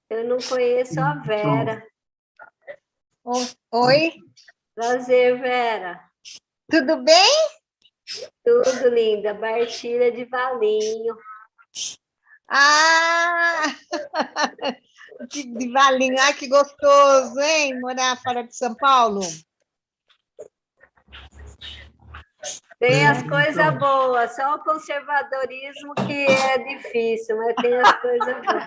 Eu não conheço a Vera. Oi? Prazer, Vera. Tudo bem? Tudo, linda. Bartilha de Valinho. Ah! De Valinho. Ah, que gostoso, hein? Morar fora de São Paulo. Tem as coisas boas, só o conservadorismo que é difícil, mas tem as coisas boas.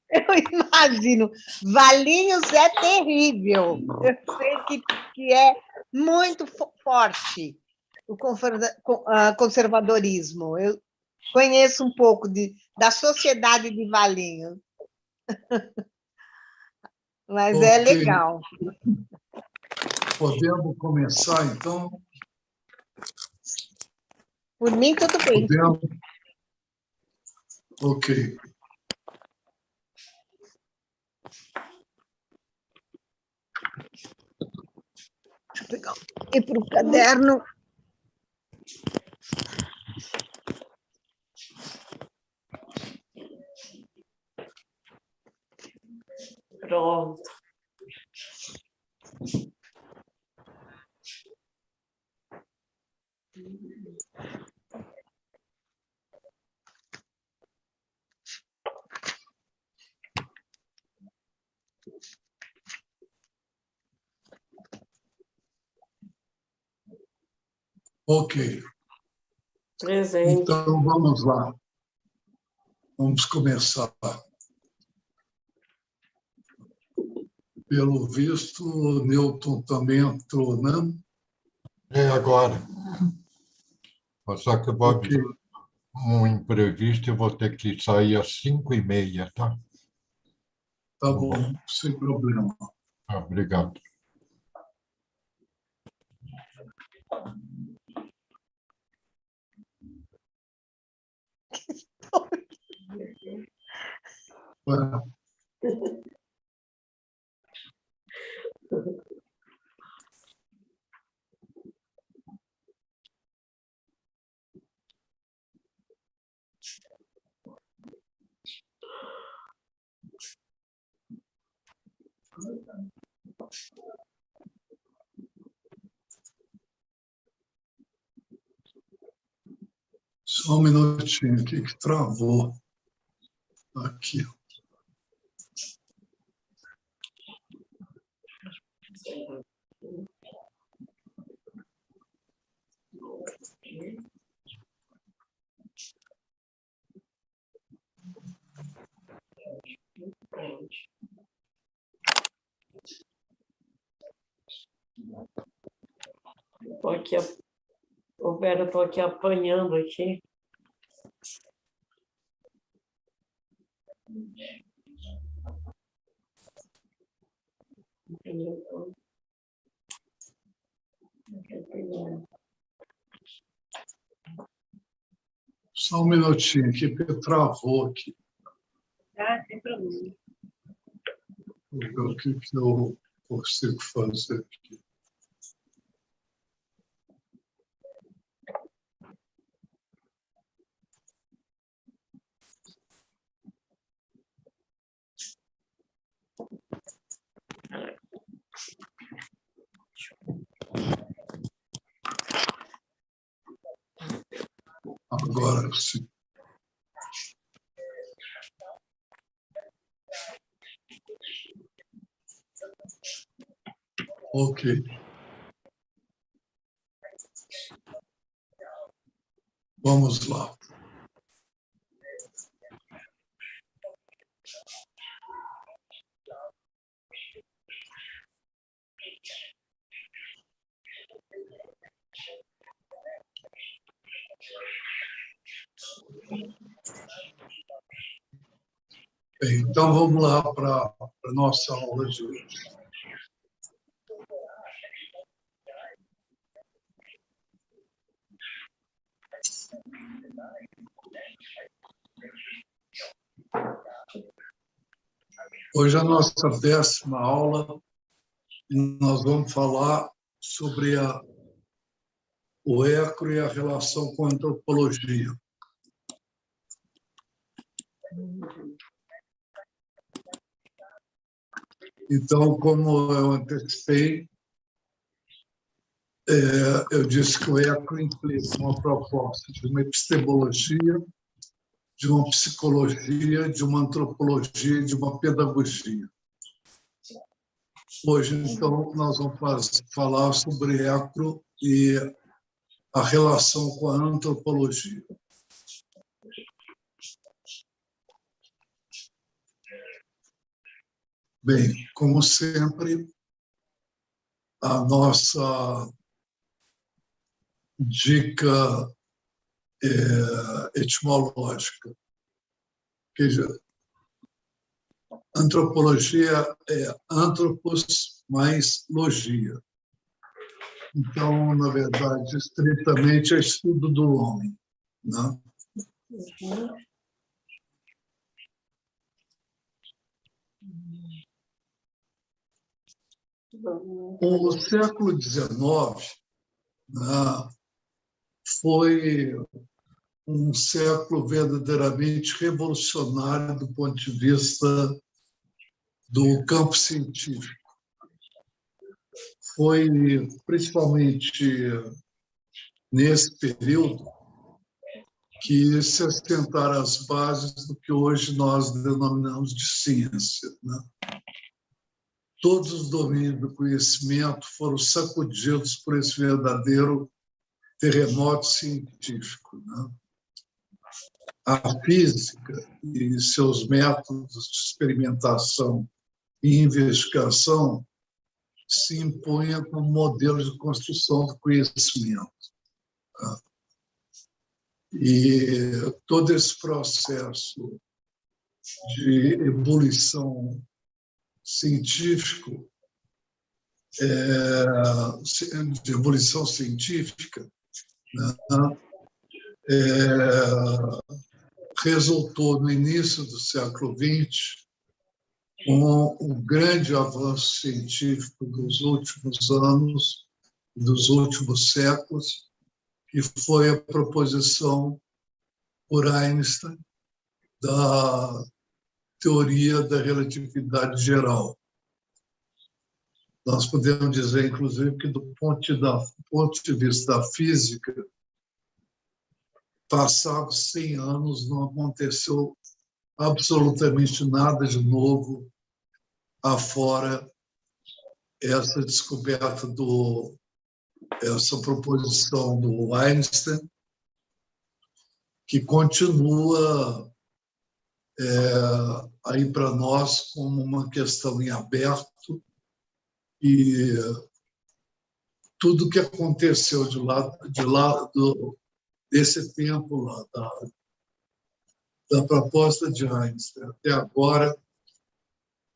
Eu imagino. Valinhos é terrível. Eu sei que é muito forte o conservadorismo. Eu conheço um pouco da sociedade de Valinhos. Mas é legal. Podemos começar, então? Por mim, tudo bem. Podemos? Ok. Deixa eu pegar e para o caderno. Pronto. Ok. Presente. Então, vamos lá. Vamos começar. Pelo visto, o Newton também entrou, né? É agora. Só que eu vou Ok. um imprevisto, eu vou ter que sair às 5h30, tá? Tá bom, sem problema. Obrigado. Só um minutinho aqui que travou. Aqui. Estou aqui, Vera, estou aqui apanhando aqui. Só um minutinho aqui, porque travou aqui. Ah, sem problema. Vou ver o que eu consigo fazer aqui. Agora sim. Ok. Vamos lá. Bem, então, vamos lá para a para a nossa aula de hoje. Hoje é a nossa 10ª aula e nós vamos falar sobre o ECRO e a relação com a antropologia. Então, como eu antecipei, eu disse que o ECRO implica uma proposta de uma epistemologia, de uma psicologia, de uma antropologia e de uma pedagogia. Hoje, então, nós vamos falar sobre ECRO e a relação com a antropologia. Bem, como sempre, a nossa dica etimológica, que antropologia é antropos mais logia. Então, na verdade, estritamente é estudo do homem, né? O século XIX, né, foi um século verdadeiramente revolucionário do ponto de vista do campo científico. Foi principalmente nesse período que se assentaram as bases do que hoje nós denominamos de ciência, né? Todos os domínios do conhecimento foram sacudidos por esse verdadeiro terremoto científico, né? A física e seus métodos de experimentação e investigação se impõem como modelo de construção do conhecimento. E todo esse processo de ebulição científico, de ebulição científica, né, resultou no início do século XX com o grande avanço científico dos últimos anos, dos últimos séculos, que foi a proposição por Einstein da teoria da relatividade geral. Nós podemos dizer, inclusive, que do ponto de vista da física, passados 100 anos, não aconteceu absolutamente nada de novo afora essa descoberta essa proposição do Einstein, que continua aí para nós como uma questão em aberto, e tudo que aconteceu desse tempo lá, da proposta de Einstein até agora,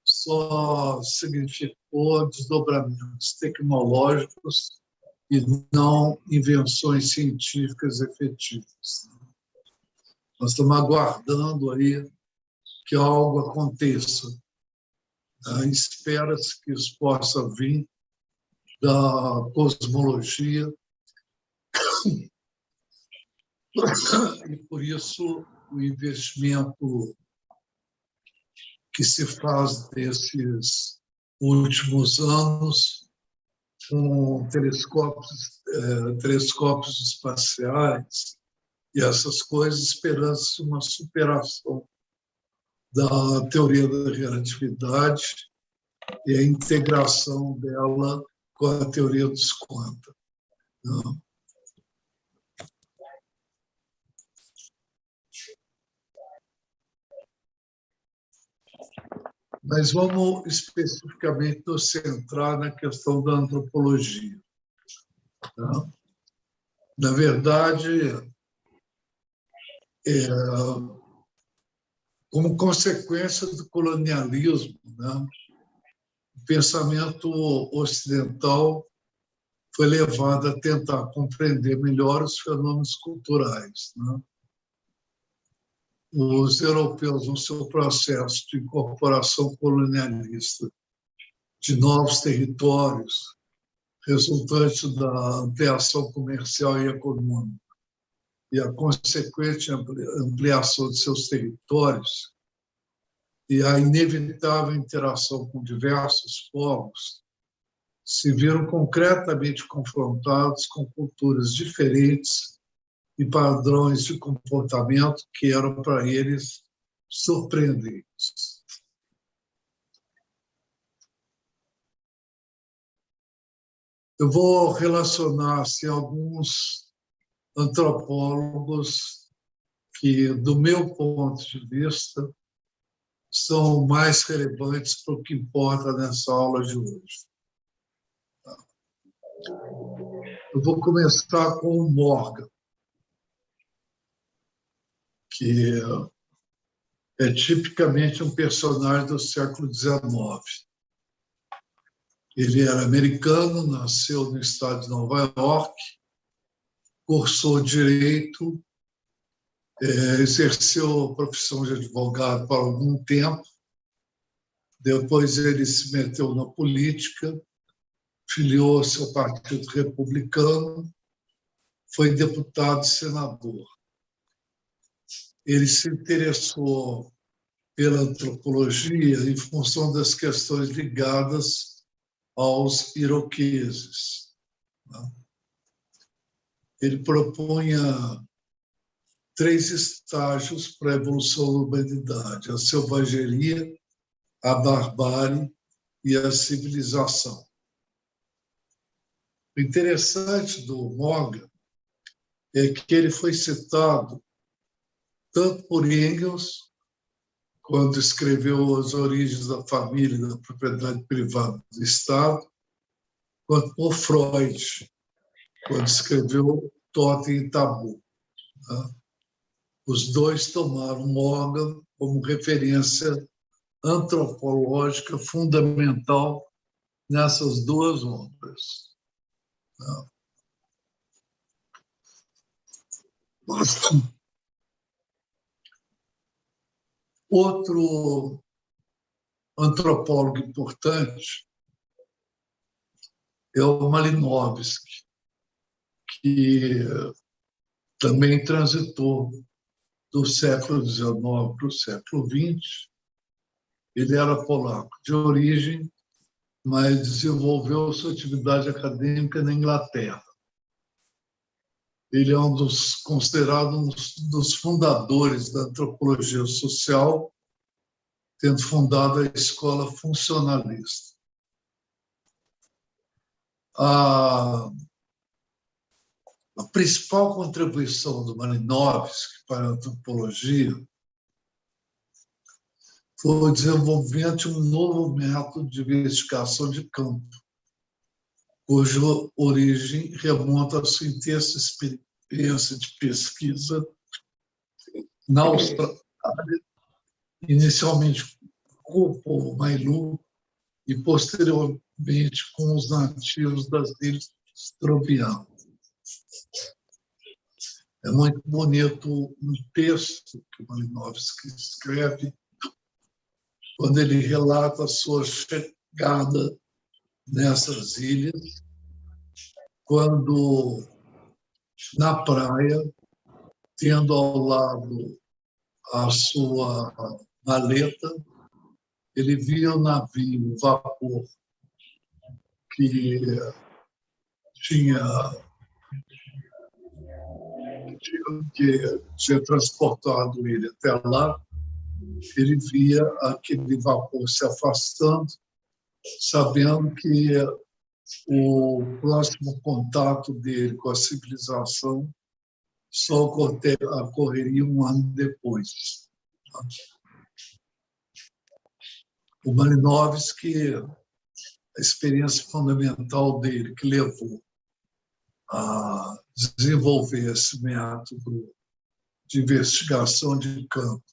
só significou desdobramentos tecnológicos e não invenções científicas efetivas. Nós estamos aguardando aí que algo aconteça. Espera-se que isso possa vir da cosmologia e, por isso, o investimento que se faz desses últimos anos com telescópios espaciais e essas coisas, esperando-se uma superação da teoria da relatividade e a integração dela com a teoria dos quanta. Mas vamos especificamente nos centrar na questão da antropologia. Na verdade, como consequência do colonialismo, né? O pensamento ocidental foi levado a tentar compreender melhor os fenômenos culturais, né? Os europeus, no seu processo de incorporação colonialista de novos territórios, resultante da ampliação comercial e econômica e a consequente ampliação de seus territórios e a inevitável interação com diversos povos, se viram concretamente confrontados com culturas diferentes e padrões de comportamento que eram para eles surpreendentes. Eu vou relacionar assim, alguns antropólogos que, do meu ponto de vista, são mais relevantes para o que importa nessa aula de hoje. Eu vou começar com o Morgan, que é tipicamente um personagem do século XIX. Ele era americano, nasceu no estado de Nova York, cursou direito, exerceu a profissão de advogado por algum tempo, depois ele se meteu na política, filiou-se ao Partido Republicano, foi deputado e senador. Ele se interessou pela antropologia em função das questões ligadas aos iroqueses. Ele propunha 3 estágios para a evolução da humanidade: a selvageria, a barbárie e a civilização. O interessante do Morgan é que ele foi citado tanto por Engels, quando escreveu As Origens da Família e da Propriedade Privada do Estado, quanto por Freud, quando escreveu Totem e Tabu. Os dois tomaram Morgan como referência antropológica fundamental nessas 2 obras. Outro antropólogo importante é o Malinowski, que também transitou do século XIX para o século XX. Ele era polaco de origem, mas desenvolveu sua atividade acadêmica na Inglaterra. Ele é considerado um dos fundadores da antropologia social, tendo fundado a escola funcionalista. A principal contribuição do Malinowski para a antropologia foi o desenvolvimento de um novo método de investigação de campo, cuja origem remonta à sua intensa experiência de pesquisa na Austrália, inicialmente com o povo Mailu e, posteriormente, com os nativos das ilhas Trobriand. É muito bonito um texto que o Malinowski escreve, quando ele relata a sua chegada nessas ilhas, quando, na praia, tendo ao lado a sua maleta, ele via um navio, um vapor, que tinha transportado ele até lá. Ele via aquele vapor se afastando, sabendo que o próximo contato dele com a civilização só ocorreria 1 ano depois. O Malinowski, a experiência fundamental dele, que levou a desenvolver esse método de investigação de campo,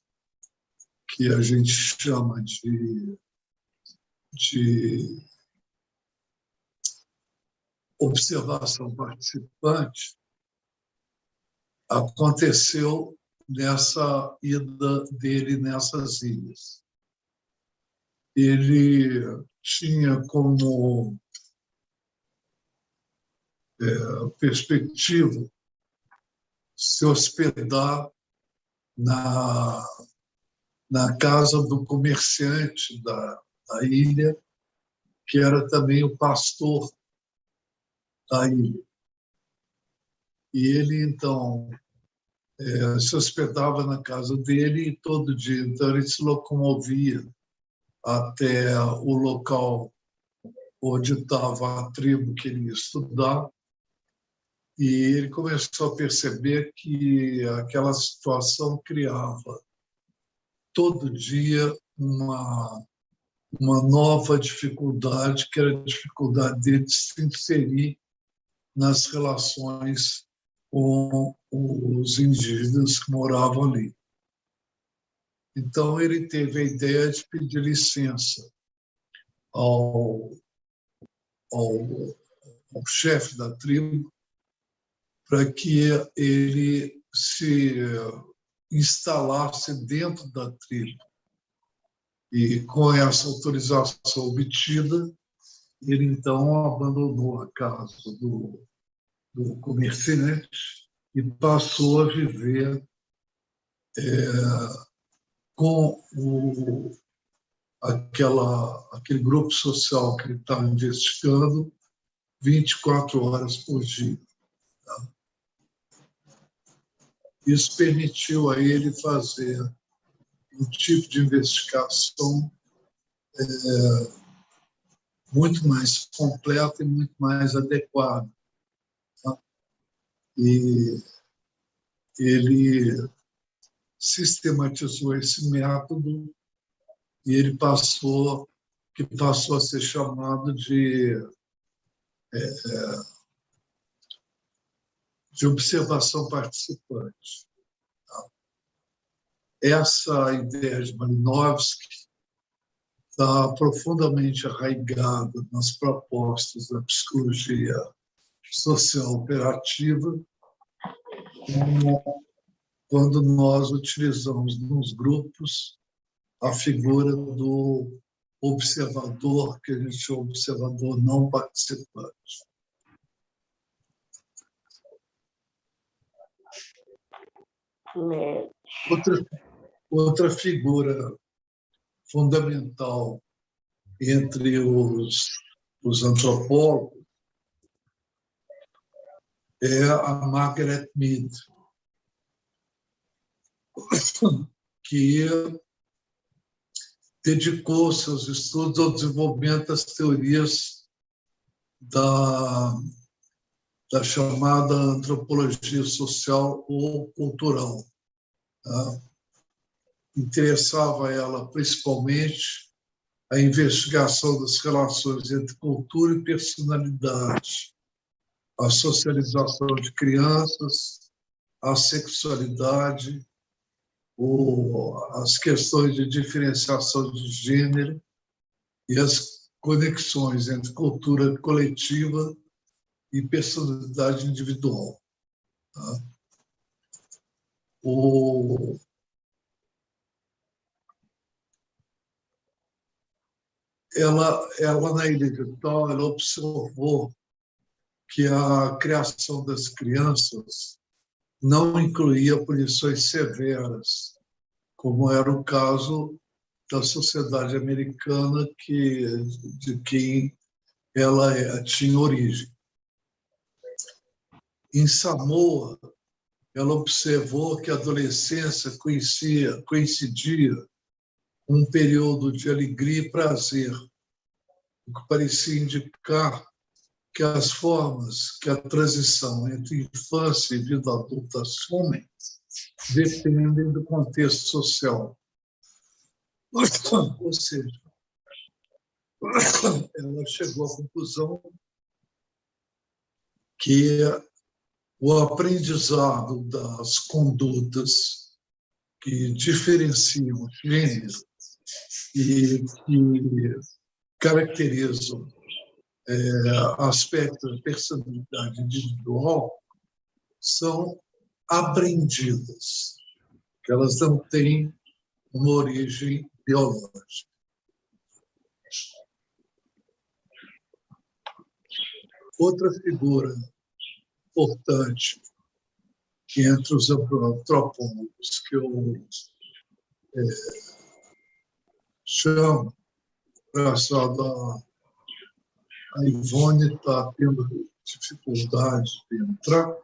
que a gente chama de observação participante, aconteceu nessa ida dele nessas ilhas. Ele tinha como perspectiva se hospedar na casa do comerciante da ilha, que era também o pastor da ilha. E ele, então, se hospedava na casa dele e todo dia, então, ele se locomovia até o local onde estava a tribo que ele ia estudar, e ele começou a perceber que aquela situação criava todo dia uma nova dificuldade, que era a dificuldade dele de se inserir nas relações com os indígenas que moravam ali. Então, ele teve a ideia de pedir licença ao chefe da tribo para que ele se instalasse dentro da tribo. E, com essa autorização obtida, ele, então, abandonou a casa do comerciante e passou a viver com aquele grupo social que ele estava investigando 24 horas por dia. Tá? Isso permitiu a ele fazer um tipo de investigação muito mais completa e muito mais adequada. Tá? E ele sistematizou esse método e ele passou a ser chamado de observação participante. Essa ideia de Malinowski está profundamente arraigada nas propostas da psicologia social operativa, quando nós utilizamos nos grupos a figura do observador, que a gente chama de observador não participante. Outra figura fundamental entre os antropólogos é a Margaret Mead, que dedicou seus estudos ao desenvolvimento das teorias da chamada antropologia social ou cultural. Tá? Interessava a ela, principalmente, a investigação das relações entre cultura e personalidade, a socialização de crianças, a sexualidade, as questões de diferenciação de gênero e as conexões entre cultura coletiva e personalidade individual. Tá? Ela, na Ilha de Vitória, ela observou que a criação das crianças não incluía punições severas, como era o caso da sociedade americana de quem ela tinha origem. Em Samoa, ela observou que a adolescência coincidia com um período de alegria e prazer, o que parecia indicar que as formas que a transição entre infância e vida adulta assumem dependem do contexto social. Ou seja, ela chegou à conclusão que o aprendizado das condutas que diferenciam o gênero e que caracterizam aspectos da personalidade individual são aprendidas, que elas não têm uma origem biológica. Outra figura importante entre os antropólogos que eu chamo, engraçado, a Ivone está tendo dificuldade de entrar.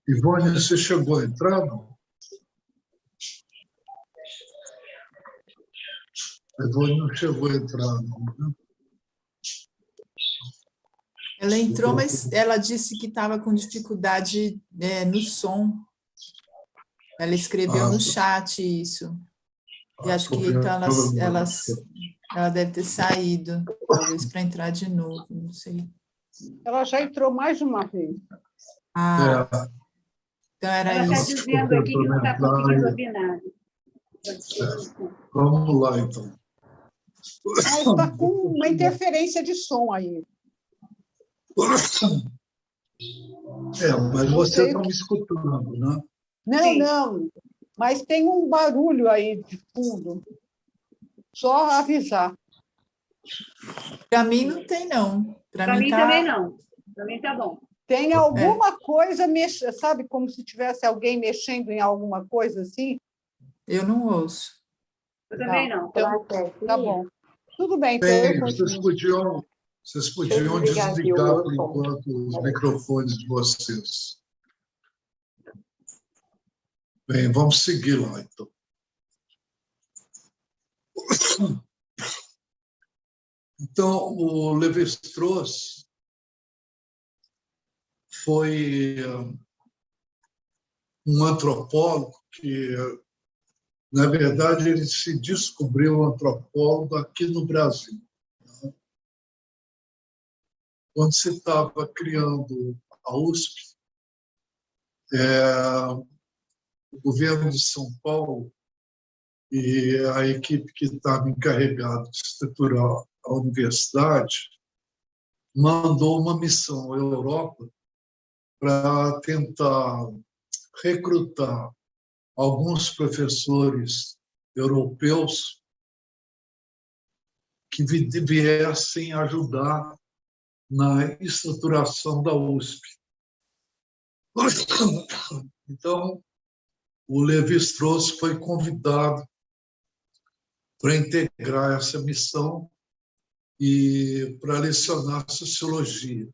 Ivone, você chegou a entrar, não? A Ivone não chegou a entrar, não, né? Ela entrou, mas ela disse que estava com dificuldade no som. Ela escreveu no chat isso. E acho que então ela deve ter saído, talvez para entrar de novo, não sei. Ela já entrou mais de uma vez. Ah, então era Ela está isso. dizendo aqui que não está conseguindo ouvir nada. Vamos lá, então. Ela está com uma interferência de som aí. Mas você está me escutando, né? Não, não. Mas tem um barulho aí de fundo. Só avisar. Para mim não tem, não. Para mim também não. Para mim está bom. Tem alguma coisa, sabe, como se tivesse alguém mexendo em alguma coisa assim? Eu não ouço. Eu também não. Então, tá bom. Tudo bem, então Bem, eu continuo. vocês podiam desligar, por enquanto, os microfones de vocês. Bem, vamos seguir lá, então. Então, o Lévi-Strauss foi um antropólogo que, na verdade, ele se descobriu antropólogo aqui no Brasil. Quando se estava criando a USP, o governo de São Paulo e a equipe que estava encarregada de estruturar a universidade mandou uma missão à Europa para tentar recrutar alguns professores europeus que viessem ajudar na estruturação da USP. Então, o Lévi-Strauss foi convidado para integrar essa missão e para lecionar sociologia.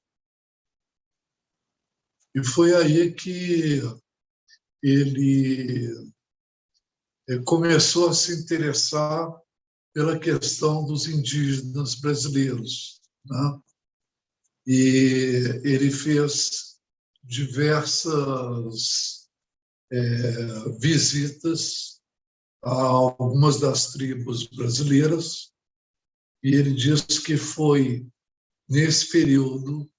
E foi aí que ele começou a se interessar pela questão dos indígenas brasileiros, né? E ele fez diversas visitas a algumas das tribos brasileiras, e ele diz que foi nesse período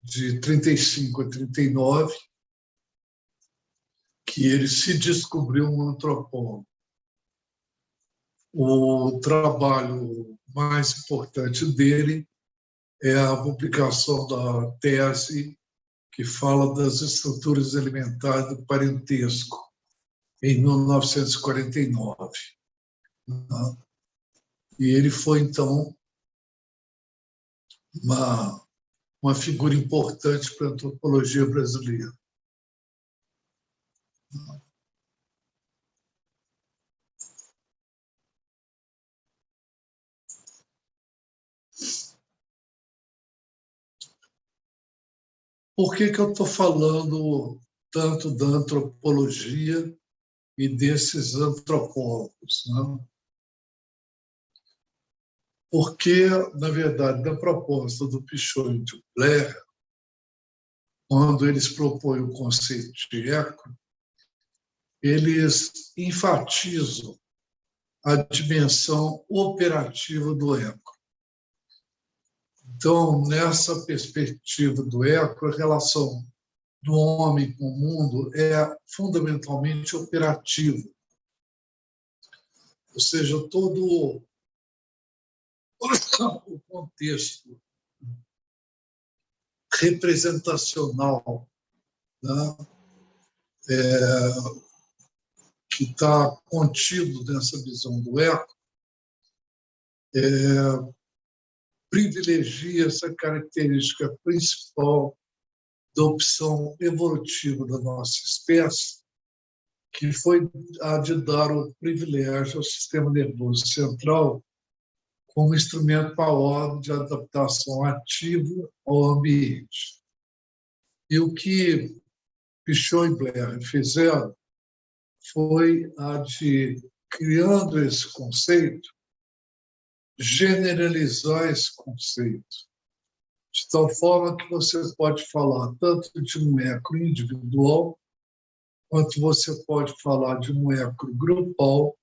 de 35 a 39 que ele se descobriu um antropólogo. O trabalho mais importante dele é a publicação da tese que fala das estruturas alimentares do parentesco, em 1949. E ele foi, então, uma figura importante para a antropologia brasileira. Por que eu estou falando tanto da antropologia e desses antropólogos, né? Porque, na verdade, na proposta do Pichot e do Blair, quando eles propõem o conceito de eco, eles enfatizam a dimensão operativa do eco. Então, nessa perspectiva do eco, a relação do homem com o mundo é fundamentalmente operativa. Ou seja, todo o contexto representacional, né, que está contido nessa visão do eco, privilegia essa característica principal da opção evolutiva da nossa espécie, que foi a de dar o privilégio ao sistema nervoso central como instrumento maior de adaptação ativa ao ambiente. E o que Pichot e Blair fizeram foi a de, criando esse conceito, generalizar esse conceito, de tal forma que você pode falar tanto de um eco individual, quanto você pode falar de um eco grupal,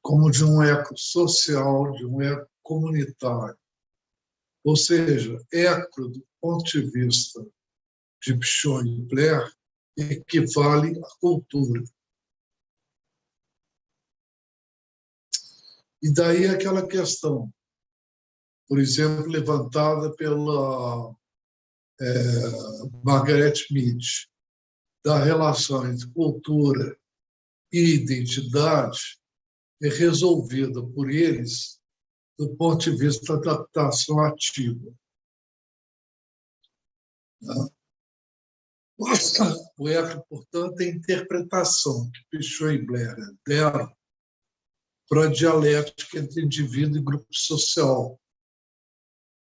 como de um eco social, de um eco comunitário. Ou seja, eco, do ponto de vista de Pichot e Blair, equivale à cultura. E daí aquela questão, por exemplo, levantada pela Margaret Mead, da relação entre cultura e identidade, é resolvida por eles do ponto de vista da adaptação ativa. O eco, portanto, é a interpretação que Pichot e Blair deram para a dialética entre indivíduo e grupo social,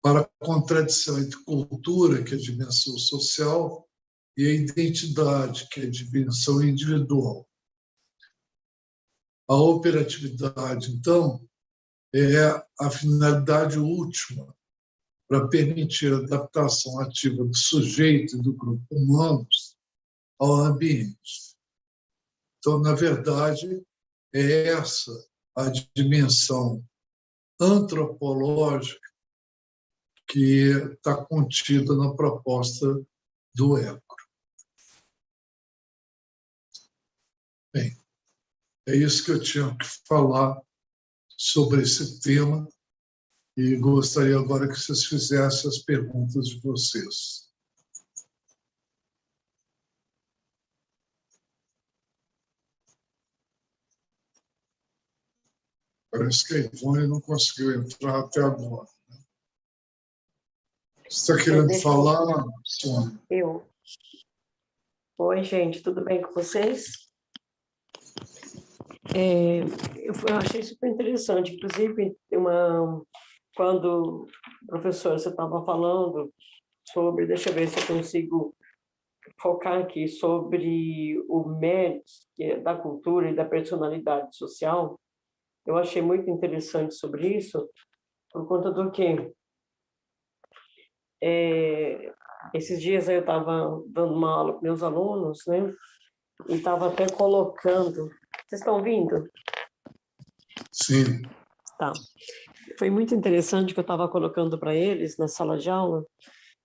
para a contradição entre cultura, que é a dimensão social, e a identidade, que é a dimensão individual. A operatividade, então, é a finalidade última para permitir a adaptação ativa do sujeito e do grupo humanos ao ambiente. Então, na verdade, é essa a dimensão antropológica que está contida na proposta do eco. Bem, é isso que eu tinha que falar sobre esse tema e gostaria agora que vocês fizessem as perguntas de vocês. Parece que a Ivone não conseguiu entrar até agora. Você está querendo falar, Sônia? Eu. Oi, gente, tudo bem com vocês? Eu achei super interessante, inclusive, quando, professor, você estava falando sobre, deixa eu ver se eu consigo focar aqui, sobre o mérito da cultura e da personalidade social, eu achei muito interessante sobre isso, por conta do quê? Esses dias eu estava dando uma aula para meus alunos, né? E estava até colocando... Vocês estão ouvindo? Sim. Tá. Foi muito interessante que eu estava colocando para eles na sala de aula,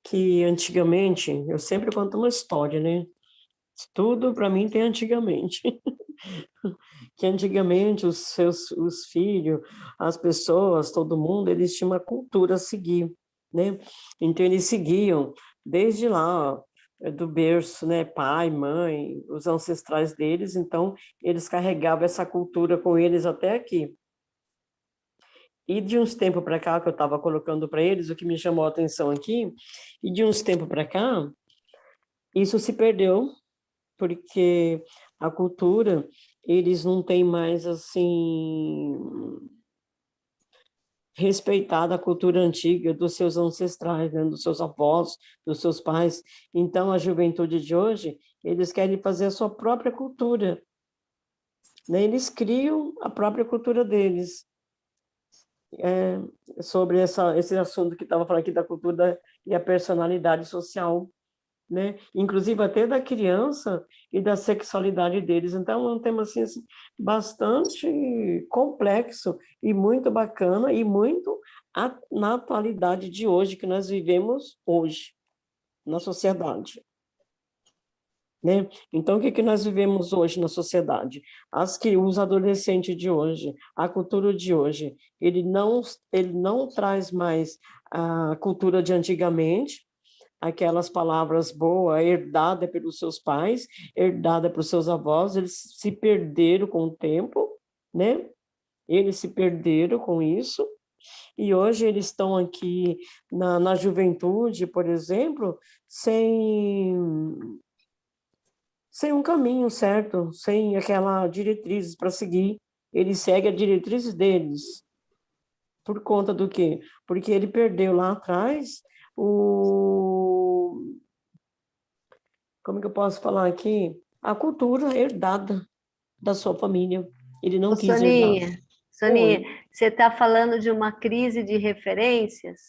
que antigamente, eu sempre conto uma história, né? Tudo para mim tem antigamente. Que antigamente os filhos, as pessoas, todo mundo, eles tinham uma cultura a seguir, né? Então eles seguiam desde lá, do berço, né? Pai, mãe, os ancestrais deles, então eles carregavam essa cultura com eles até aqui. E de uns tempos para cá, que eu estava colocando para eles, o que me chamou a atenção aqui, e de uns tempos para cá, isso se perdeu, porque a cultura, eles não têm mais, assim, respeitado a cultura antiga dos seus ancestrais, né? Dos seus avós, dos seus pais. Então, a juventude de hoje, eles querem fazer a sua própria cultura, né? Eles criam a própria cultura deles. sobre esse assunto que estava falando aqui da cultura e a personalidade social, né? Inclusive até da criança e da sexualidade deles. Então, é um tema assim, bastante complexo e muito bacana e muito na atualidade de hoje, que nós vivemos hoje, na sociedade. Né? Então, o que nós vivemos hoje na sociedade? Os adolescentes de hoje, a cultura de hoje, ele não traz mais a cultura de antigamente, aquelas palavras boas, herdadas pelos seus pais, herdadas pelos seus avós, eles se perderam com o tempo, né? Eles se perderam com isso, e hoje eles estão aqui na juventude, por exemplo, sem um caminho certo, sem aquela diretriz para seguir. Eles seguem a diretriz deles. Por conta do quê? Porque ele perdeu lá atrás como que eu posso falar aqui? A cultura herdada da sua família. Ele não quis herdar. Soninha, você está falando de uma crise de referências?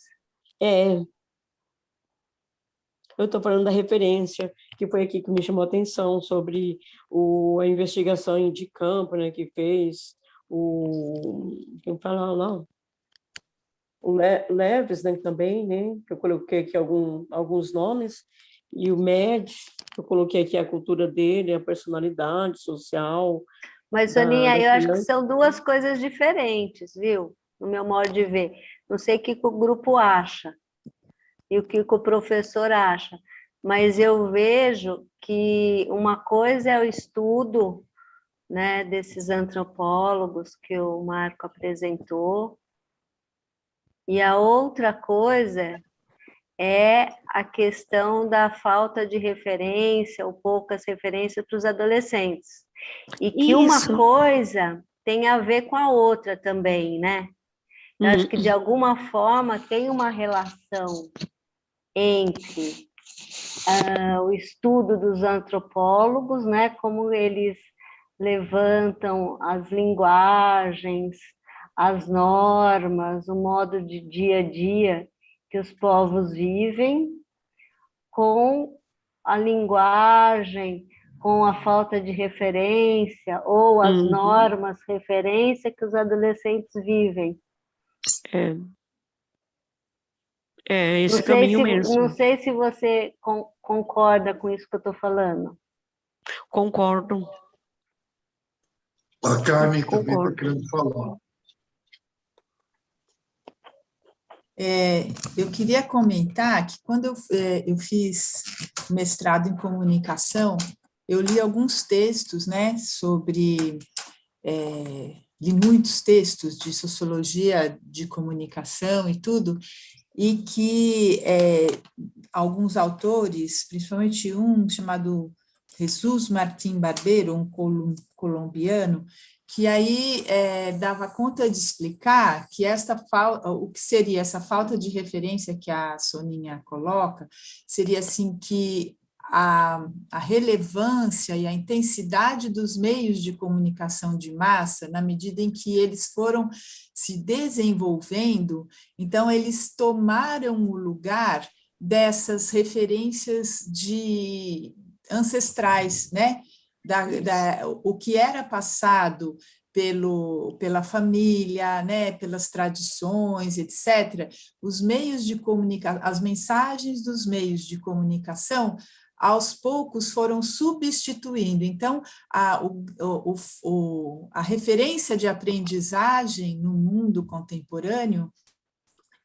Eu estou falando da referência, que foi aqui que me chamou a atenção, sobre a investigação de campo, né, que fez quem fala lá? O Leves, né, também, né, que eu coloquei aqui alguns nomes, e o MED, que eu coloquei aqui a cultura dele, a personalidade social. Mas, Soninha, eu acho que são duas coisas diferentes, viu? No meu modo de ver. Não sei o que o grupo acha e o que o professor acha, mas eu vejo que uma coisa é o estudo, né, desses antropólogos que o Marco apresentou, e a outra coisa é a questão da falta de referência, ou poucas referências para os adolescentes. E que uma coisa tem a ver com a outra também, né? Eu acho que, de alguma forma, tem uma relação entre o estudo dos antropólogos, né? Como eles levantam as linguagens, as normas, o modo de dia a dia que os povos vivem, com a linguagem, com a falta de referência, ou as normas, referência que os adolescentes vivem. Esse caminho mesmo. Não sei se você concorda com isso que eu estou falando. Concordo. A Carmen também está querendo falar. Eu queria comentar que quando eu fiz mestrado em comunicação, eu li alguns textos, né, li muitos textos de sociologia de comunicação e tudo, e que alguns autores, principalmente um chamado Jesus Martín Barbeiro, um colombiano, que aí dava conta de explicar que o que seria essa falta de referência que a Soninha coloca, seria assim que a relevância e a intensidade dos meios de comunicação de massa, na medida em que eles foram se desenvolvendo, então eles tomaram o lugar dessas referências ancestrais, né? O que era passado pela família, né, pelas tradições, etc., os meios de comunicação, as mensagens dos meios de comunicação, aos poucos foram substituindo. Então, a referência de aprendizagem no mundo contemporâneo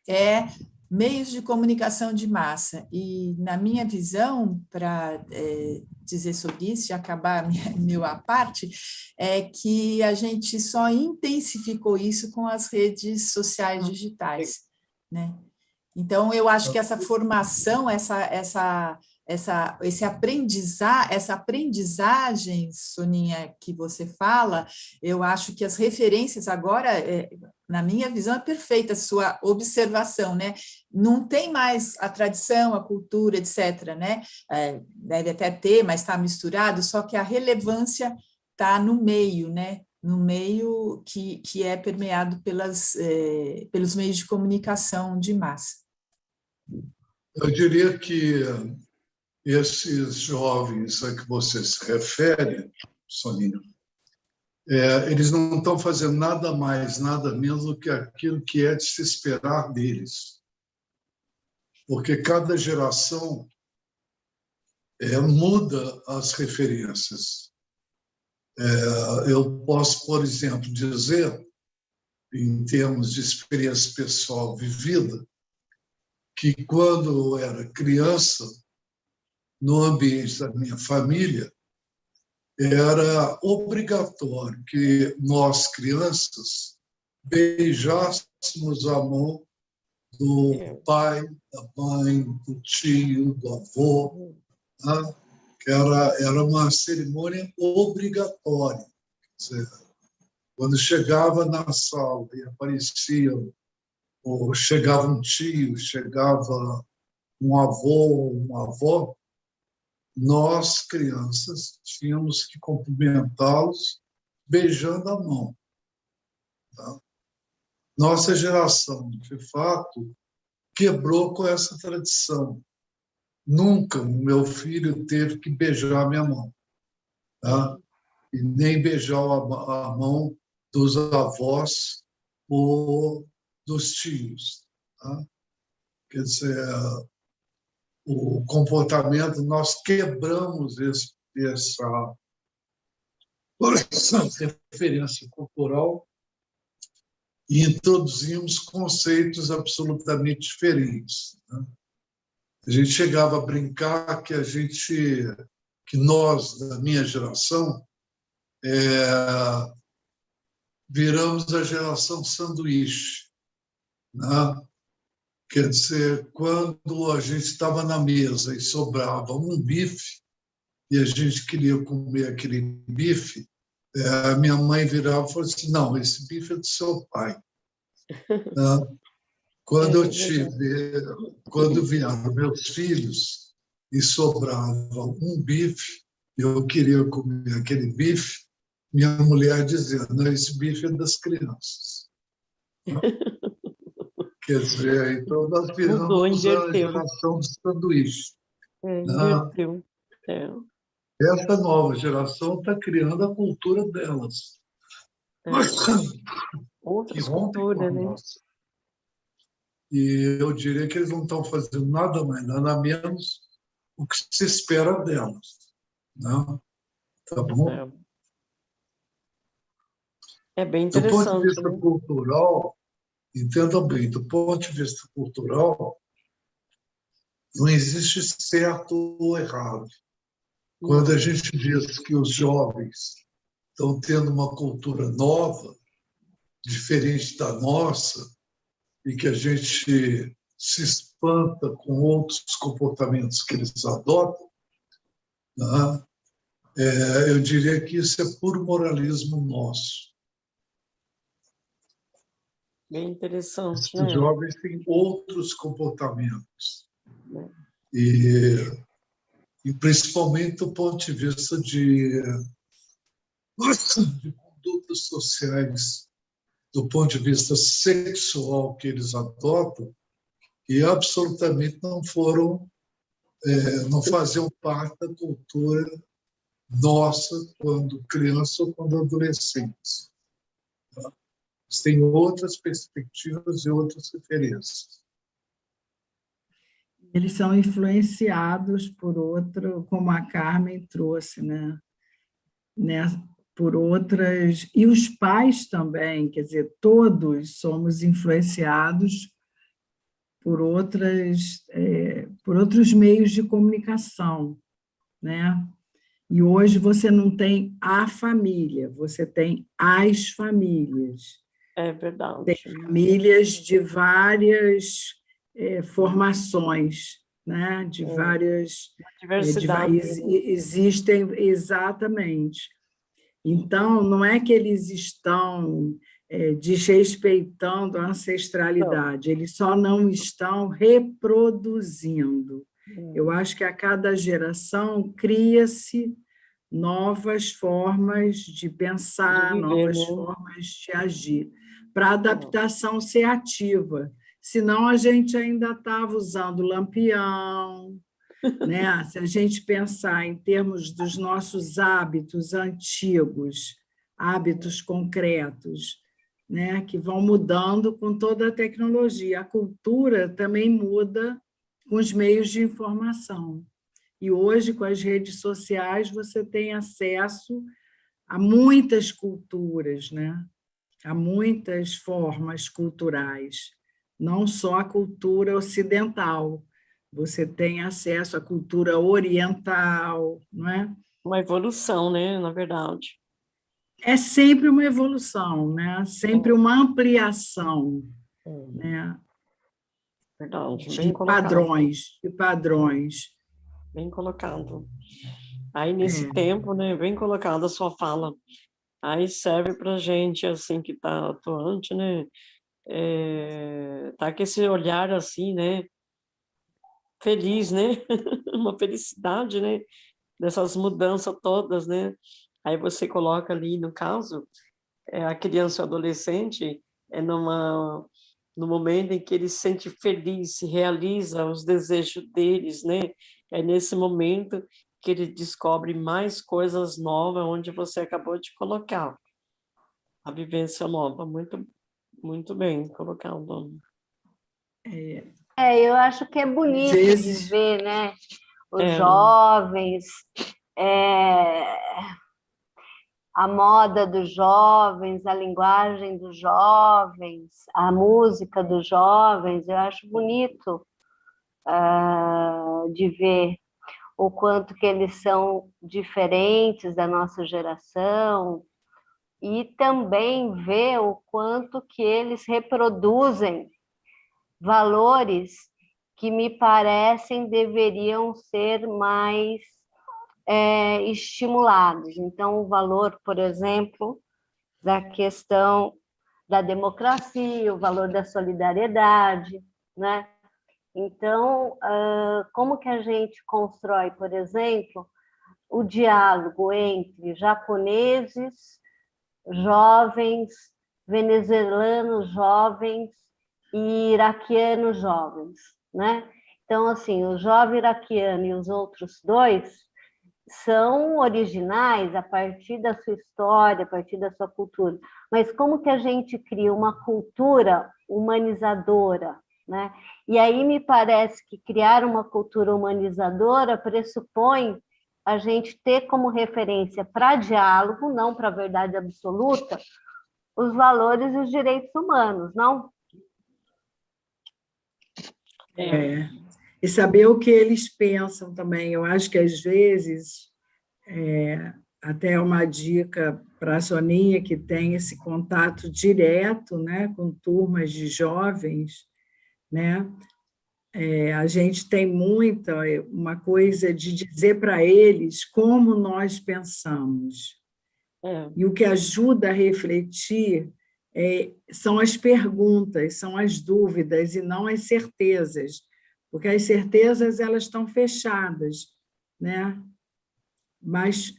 é meios de comunicação de massa. E, na minha visão, para dizer sobre isso e acabar meu à parte, é que a gente só intensificou isso com as redes sociais digitais, né? Então, eu acho que essa formação, essa aprendizagem, Soninha, que você fala, eu acho que as referências agora, na minha visão, é perfeita a sua observação, né? Não tem mais a tradição, a cultura, etc., né? Deve até ter, mas está misturado, só que a relevância está no meio, né? no meio que é permeado pelos meios de comunicação de massa. Eu diria que esses jovens a que você se refere, Soninha, eles não estão fazendo nada mais, nada menos do que aquilo que é de se esperar deles. Porque cada geração muda as referências. Eu posso, por exemplo, dizer, em termos de experiência pessoal vivida, que quando eu era criança, no ambiente da minha família, era obrigatório que nós, crianças, beijássemos a mão do pai, da mãe, do tio, do avô, né? Que era uma cerimônia obrigatória. Quer dizer, quando chegava na sala e aparecia, ou chegava um tio, chegava um avô, uma avó, nós, crianças, tínhamos que cumprimentá-los beijando a mão. Tá? Nossa geração, de fato, quebrou com essa tradição. Nunca o meu filho teve que beijar a minha mão, tá? E nem beijar a mão dos avós ou dos tios. Tá? Quer dizer, o comportamento, nós quebramos essa referência cultural e introduzimos conceitos absolutamente diferentes. Né? A gente chegava a brincar que nós, da minha geração, viramos a geração sanduíche. Né? Quer dizer, quando a gente estava na mesa e sobrava um bife, e a gente queria comer aquele bife, a minha mãe virava e falou assim, não, esse bife é do seu pai. Né? Quando vieram meus filhos e sobrava um bife, eu queria comer aquele bife, minha mulher dizia, não, esse bife é das crianças. Quer dizer, então nós viramos a geração de sanduíche. Inverteu. Essa nova geração está criando a cultura delas. Outras culturas, né? E eu diria que eles não estão fazendo nada mais, nada menos o que se espera delas. Não? Tá bom? É bem Do ponto interessante. de vista cultural, entendam bem, do ponto de vista cultural, não existe certo ou errado. Quando a gente diz que os jovens estão tendo uma cultura nova, diferente da nossa, e que a gente se espanta com outros comportamentos que eles adotam, né? Eu diria que isso é puro moralismo nosso. Bem interessante, Os né? jovens têm outros comportamentos. E principalmente do ponto de vista de condutas sociais, do ponto de vista sexual que eles adotam, e absolutamente não faziam parte da cultura nossa quando criança ou quando adolescentes. Eles têm outras perspectivas e outras referências. Eles são influenciados por outro, como a Carmen trouxe, né? Por outras, e os pais também, quer dizer, todos somos influenciados por outros meios de comunicação, né? E hoje você não tem a família, você tem as famílias. É verdade. Tem famílias de várias formações, né? De várias... Diversidade. Existem, exatamente. Então, não é que eles estão desrespeitando a ancestralidade, eles só não estão reproduzindo. Eu acho que a cada geração cria-se novas formas de pensar, De viver, novas né? formas de agir, para a adaptação ser ativa. Senão, a gente ainda estava usando lampião, né? Se a gente pensar em termos dos nossos hábitos antigos, hábitos concretos, né? Que vão mudando com toda a tecnologia. A cultura também muda com os meios de informação. E hoje, com as redes sociais, você tem acesso a muitas culturas, né? A muitas formas culturais, não só a cultura ocidental. Você tem acesso à cultura oriental, não é? Uma evolução, né? Na verdade. É sempre uma evolução, né? Sempre uma ampliação, né? Verdade, bem De colocado. padrões. Bem colocado. Aí, nesse tempo, né, bem colocada a sua fala. Aí serve para gente, assim, que está atuante, né? Tá com esse olhar, assim, né? Feliz, né? Uma felicidade, né? Dessas mudanças todas, né? Aí você coloca ali, no caso, a criança ou adolescente no momento em que ele se sente feliz, se realiza os desejos deles, né? É nesse momento que ele descobre mais coisas novas, onde você acabou de colocar a vivência nova. Muito, muito bem colocado. Eu acho que é bonito de ver, né? Os jovens, a moda dos jovens, a linguagem dos jovens, a música dos jovens. Eu acho bonito de ver o quanto que eles são diferentes da nossa geração e também ver o quanto que eles reproduzem valores que me parecem deveriam ser mais estimulados. Então, o valor, por exemplo, da questão da democracia, o valor da solidariedade, né? Então, como que a gente constrói, por exemplo, o diálogo entre japoneses, jovens, venezuelanos jovens e iraquianos jovens, né? Então, assim, o jovem iraquiano e os outros dois são originais a partir da sua história, a partir da sua cultura. Mas como que a gente cria uma cultura humanizadora, né? E aí me parece que criar uma cultura humanizadora pressupõe a gente ter como referência para diálogo, não para a verdade absoluta, os valores e os direitos humanos, não? E saber o que eles pensam também. Eu acho que, às vezes, até uma dica para a Soninha, que tem esse contato direto, né, com turmas de jovens, né? A gente tem uma coisa de dizer para eles como nós pensamos. E o que ajuda a refletir são as perguntas, são as dúvidas, e não as certezas, porque as certezas elas estão fechadas, né? Mas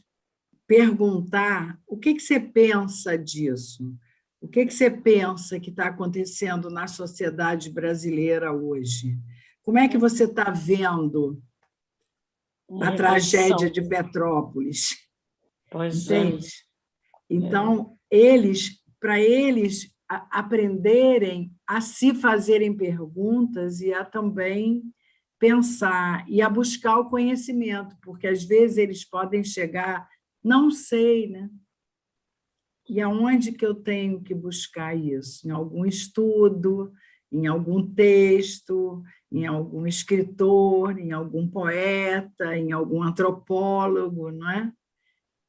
perguntar o que você pensa disso? O que você pensa que está acontecendo na sociedade brasileira hoje? Como é que você está vendo a tragédia de Petrópolis? Entende? Então, para eles aprenderem a se fazerem perguntas e a também pensar e a buscar o conhecimento, porque às vezes eles podem chegar, não sei, né? E aonde que eu tenho que buscar isso? Em algum estudo, em algum texto, em algum escritor, em algum poeta, em algum antropólogo, não é?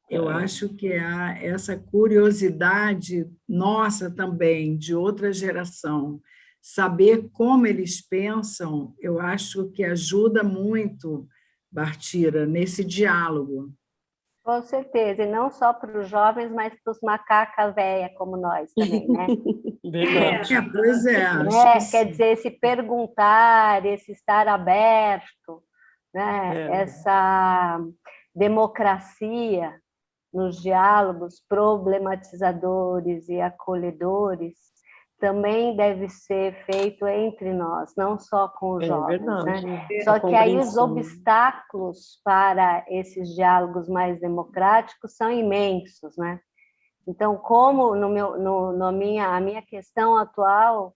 Eu acho que há essa curiosidade nossa também, de outra geração, saber como eles pensam, eu acho que ajuda muito, Bartira, nesse diálogo. Com certeza, e não só para os jovens, mas para os macacas velha como nós também, né? Verdade. Pois é. Quer dizer, esse perguntar, esse estar aberto, né? democracia nos diálogos problematizadores e acolhedores também deve ser feito entre nós, não só com os jovens, verdade. né? A Só que aí os compreensão. obstáculos para esses diálogos mais democráticos são imensos, né? Então, como a minha questão atual,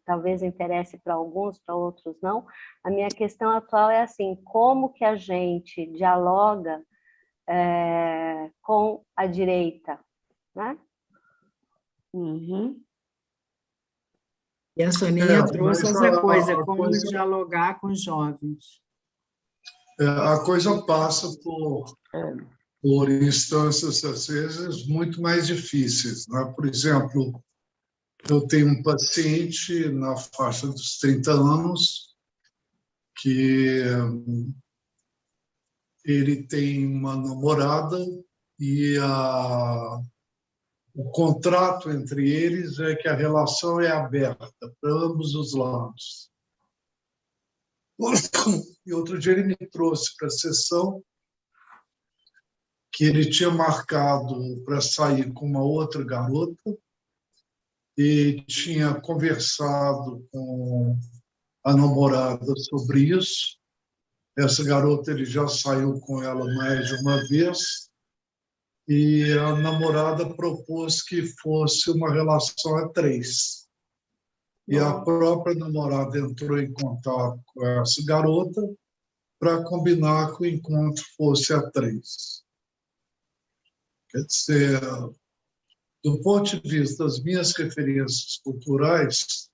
talvez interesse para alguns, para outros não, a minha questão atual é assim, como que a gente dialoga com a direita, né? Uhum. E a Soninha mas trouxe essa coisa, a como coisa, dialogar com os jovens. a coisa passa por instâncias, às vezes, muito mais difíceis, né? Por exemplo, eu tenho um paciente na faixa dos 30 anos que ele tem uma namorada e o contrato entre eles é que a relação é aberta para ambos os lados. E outro dia ele me trouxe para a sessão que ele tinha marcado para sair com uma outra garota e tinha conversado com a namorada sobre isso. Essa garota ele já saiu com ela mais de uma vez e a namorada propôs que fosse uma relação a 3. E a própria namorada entrou em contato com essa garota para combinar que o encontro fosse a 3. Quer dizer, do ponto de vista das minhas referências culturais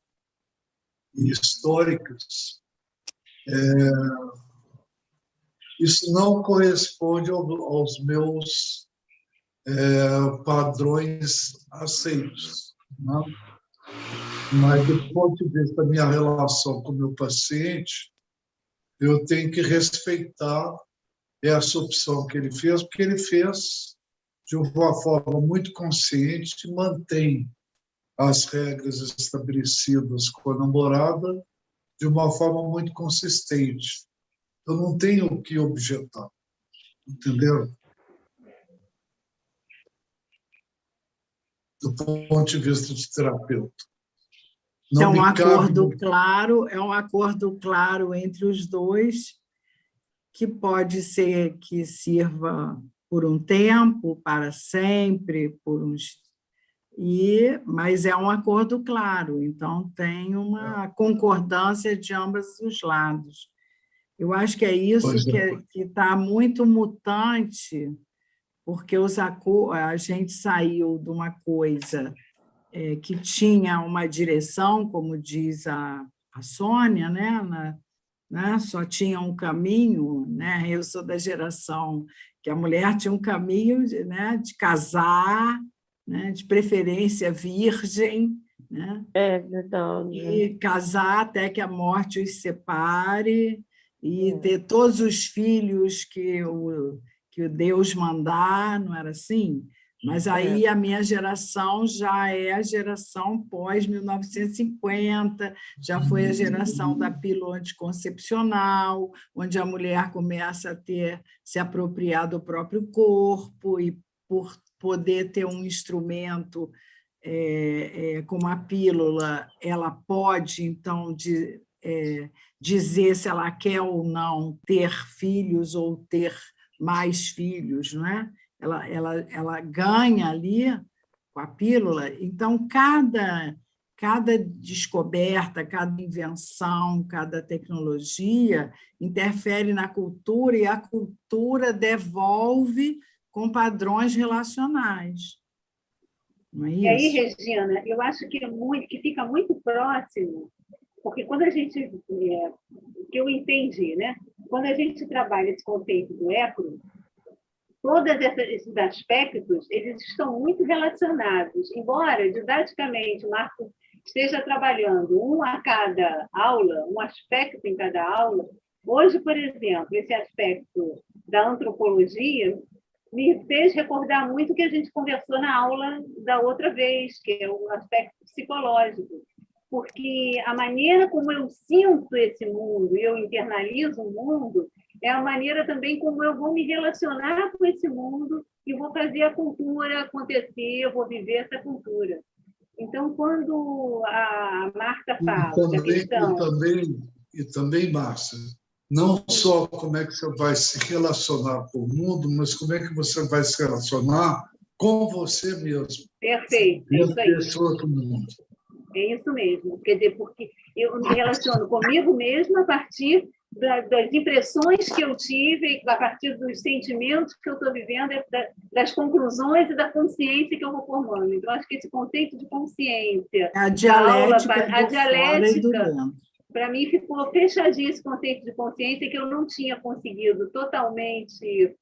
e históricas, isso não corresponde aos meus padrões aceitos, né? Mas, do ponto de vista da minha relação com o meu paciente, eu tenho que respeitar essa opção que ele fez, porque ele fez de uma forma muito consciente, mantém as regras estabelecidas com a namorada de uma forma muito consistente. Eu não tenho o que objetar, entendeu? Do ponto de vista de terapeuta. É um acordo claro entre os dois, que pode ser que sirva por um tempo, para sempre, mas é um acordo claro, então tem uma concordância de ambos os lados. Eu acho que é isso que está muito mutante, porque a gente saiu de uma coisa que tinha uma direção, como diz a Sônia, né? Só tinha um caminho, né? Eu sou da geração que a mulher tinha um caminho né? De casar, né? De preferência virgem, né? É verdade. E casar até que a morte os separe, e ter todos os filhos que o Deus mandar, não era assim? Mas aí a minha geração já é a geração pós-1950, já foi a geração da pílula anticoncepcional, onde a mulher começa a se apropriar do próprio corpo e, por poder ter um instrumento como a pílula, ela pode, então, dizer se ela quer ou não ter filhos ou ter mais filhos, não é? Ela ganha ali com a pílula. Então, cada descoberta, cada invenção, cada tecnologia interfere na cultura e a cultura devolve com padrões relacionais. Não é isso? E aí, Regina, eu acho que fica muito próximo, porque quando a gente, o que eu entendi, né? Quando a gente trabalha esse conceito do eco, todos esses aspectos, eles estão muito relacionados, embora, didaticamente, o Marco esteja trabalhando um a cada aula, um aspecto em cada aula. Hoje, por exemplo, esse aspecto da antropologia me fez recordar muito o que a gente conversou na aula da outra vez, que é o aspecto psicológico, porque a maneira como eu sinto esse mundo, eu internalizo o mundo, é a maneira também como eu vou me relacionar com esse mundo e vou fazer a cultura acontecer, eu vou viver essa cultura. Então, quando a Marta fala da questão... E também, Márcia, não só como é que você vai se relacionar com o mundo, mas como é que você vai se relacionar com você mesmo. Perfeito, é isso aí. Esse outro mundo. É isso mesmo. Quer dizer, porque eu me relaciono comigo mesma a partir das impressões que eu tive, a partir dos sentimentos que eu estou vivendo, das conclusões e da consciência que eu vou formando. Então, acho que esse conceito de consciência, a dialética, para mim ficou fechadinho esse conceito de consciência que eu não tinha conseguido totalmente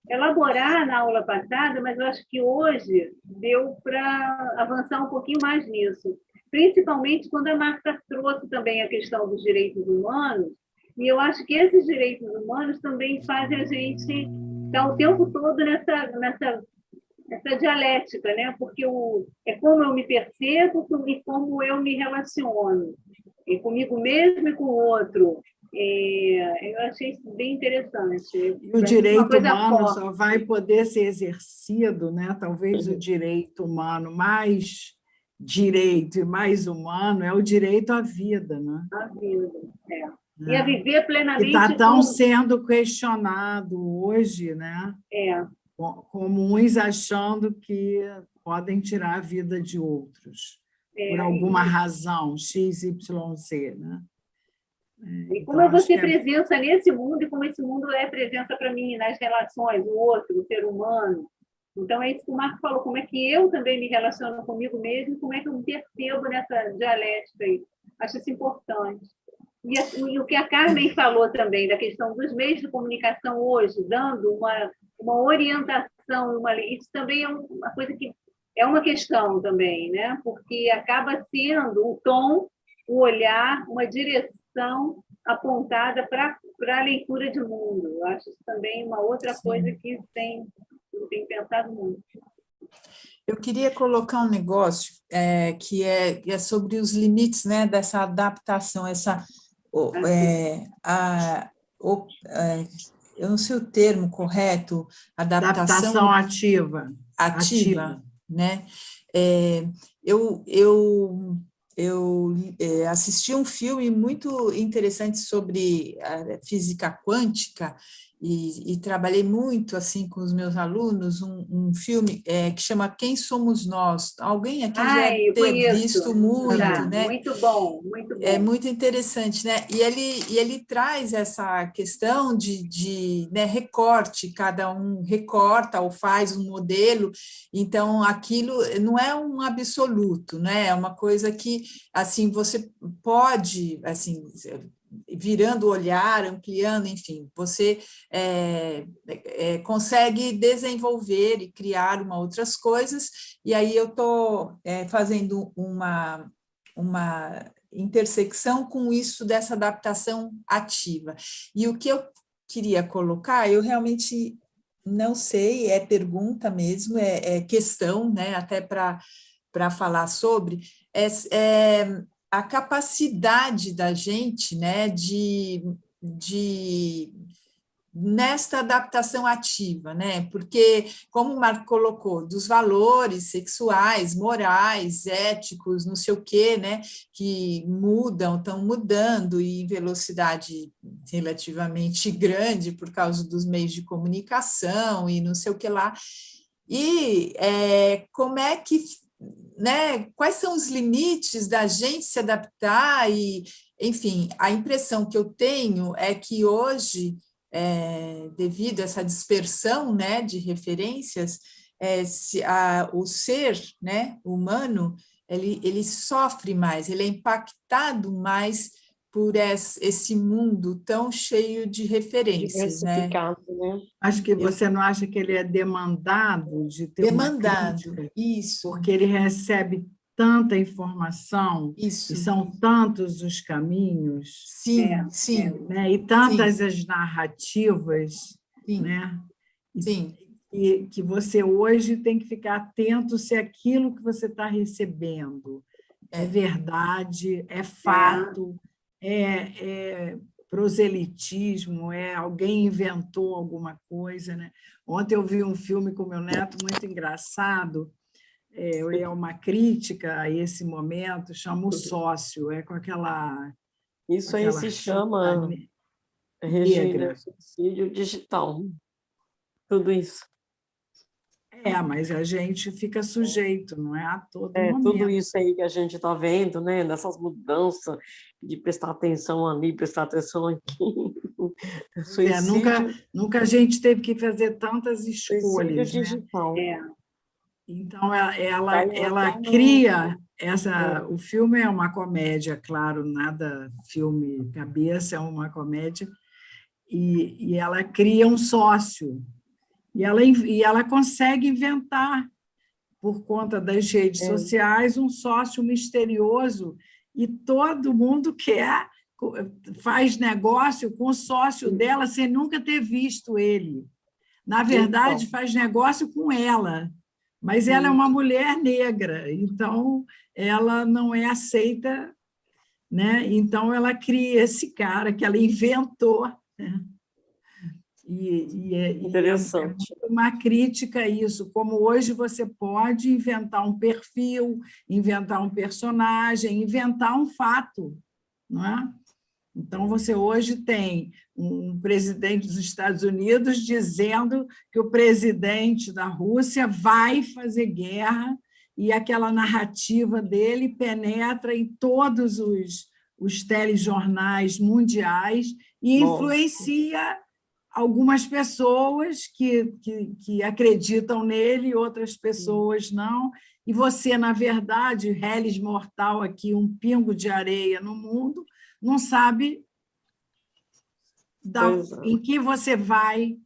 elaborar na aula passada, mas eu acho que hoje deu para avançar um pouquinho mais nisso. Principalmente quando a Marta trouxe também a questão dos direitos humanos, e eu acho que esses direitos humanos também fazem a gente estar o tempo todo nessa dialética, né? Porque é como eu me percebo e como eu me relaciono, e comigo mesmo e com o outro. Eu achei isso bem interessante. O direito humano só vai poder ser exercido, né? Talvez o direito humano mais direito e mais humano é o direito à vida, né? A vida, E a viver plenamente. Que está tão sendo questionado hoje, né? Como uns achando que podem tirar a vida de outros, por alguma razão, X, Y, Z, né? E como eu vou ter presença nesse mundo e como esse mundo é presença para mim nas relações, o outro, o ser humano. Então, é isso que o Marco falou, como é que eu também me relaciono comigo mesmo, como é que eu me percebo nessa dialética aí. Acho isso importante. E o que a Carmen falou também, da questão dos meios de comunicação hoje, dando uma orientação, isso também é uma coisa que é uma questão também, né? Porque acaba sendo o tom, o olhar, uma direção apontada para a leitura de mundo. Eu acho isso também uma outra coisa que eu tenho pensado muito. Eu queria colocar um negócio que é sobre os limites, né, dessa adaptação, eu não sei o termo correto, adaptação ativa, né? Eu assisti um filme muito interessante sobre a física quântica e trabalhei muito assim com os meus alunos, um filme que chama Quem Somos Nós? Alguém aqui já deve ter visto muito, né? Muito bom, muito bom. É muito interessante, né? E ele traz essa questão de né, recorte, cada um recorta ou faz um modelo, então aquilo não é um absoluto, né? É uma coisa que assim você pode assim virando o olhar, ampliando, enfim, você consegue desenvolver e criar outras coisas, e aí eu estou fazendo uma intersecção com isso dessa adaptação ativa. E o que eu queria colocar, eu realmente não sei, é pergunta mesmo, é questão, né, até para falar sobre, a capacidade da gente, né, de nesta adaptação ativa, né? Porque, como o Marco colocou, dos valores sexuais, morais, éticos, não sei o quê, né? Que mudam, estão mudando e em velocidade relativamente grande por causa dos meios de comunicação e não sei o que lá. E como é que, né? Quais são os limites da gente se adaptar? E, enfim, a impressão que eu tenho é que hoje devido a essa dispersão, né, de referências, o ser, né, humano, ele sofre mais, ele é impactado mais por esse mundo tão cheio de referências, né? Acho que você não acha que ele é demandado de ter uma crítica, isso, porque ele recebe tanta informação, isso. E são tantos os caminhos, sim, né? E tantas as narrativas, né? Sim. E que você hoje tem que ficar atento se aquilo que você está recebendo é verdade, é fato, proselitismo, alguém inventou alguma coisa, né? Ontem eu vi um filme com meu neto muito engraçado, é uma crítica a esse momento, chama O Sócio, com aquela... Isso aí se chama, Regina, negra. suicídio digital. Tudo isso. Mas a gente fica sujeito, não é? A todo momento. Tudo isso aí que a gente está vendo, né? Nessas mudanças de prestar atenção ali, prestar atenção aqui. Suicídio. Nunca a gente teve que fazer tantas escolhas, suicídio digital. Então, ela cria o filme é uma comédia, claro, nada filme cabeça, é uma comédia, e ela cria um sócio, e ela consegue inventar, por conta das redes sociais, um sócio misterioso, e todo mundo faz negócio com o sócio dela sem nunca ter visto ele. Na verdade, faz negócio com ela, mas ela é uma mulher negra, então ela não é aceita, né? Então ela cria esse cara que ela inventou, né? Interessante. É uma crítica a isso, como hoje você pode inventar um perfil, inventar um personagem, inventar um fato, não é? Então, você hoje tem um presidente dos Estados Unidos dizendo que o presidente da Rússia vai fazer guerra, e aquela narrativa dele penetra em todos os telejornais mundiais e influencia algumas pessoas que acreditam nele, outras pessoas não. E você, na verdade, reles mortal aqui, um pingo de areia no mundo, não sabe em que você vai.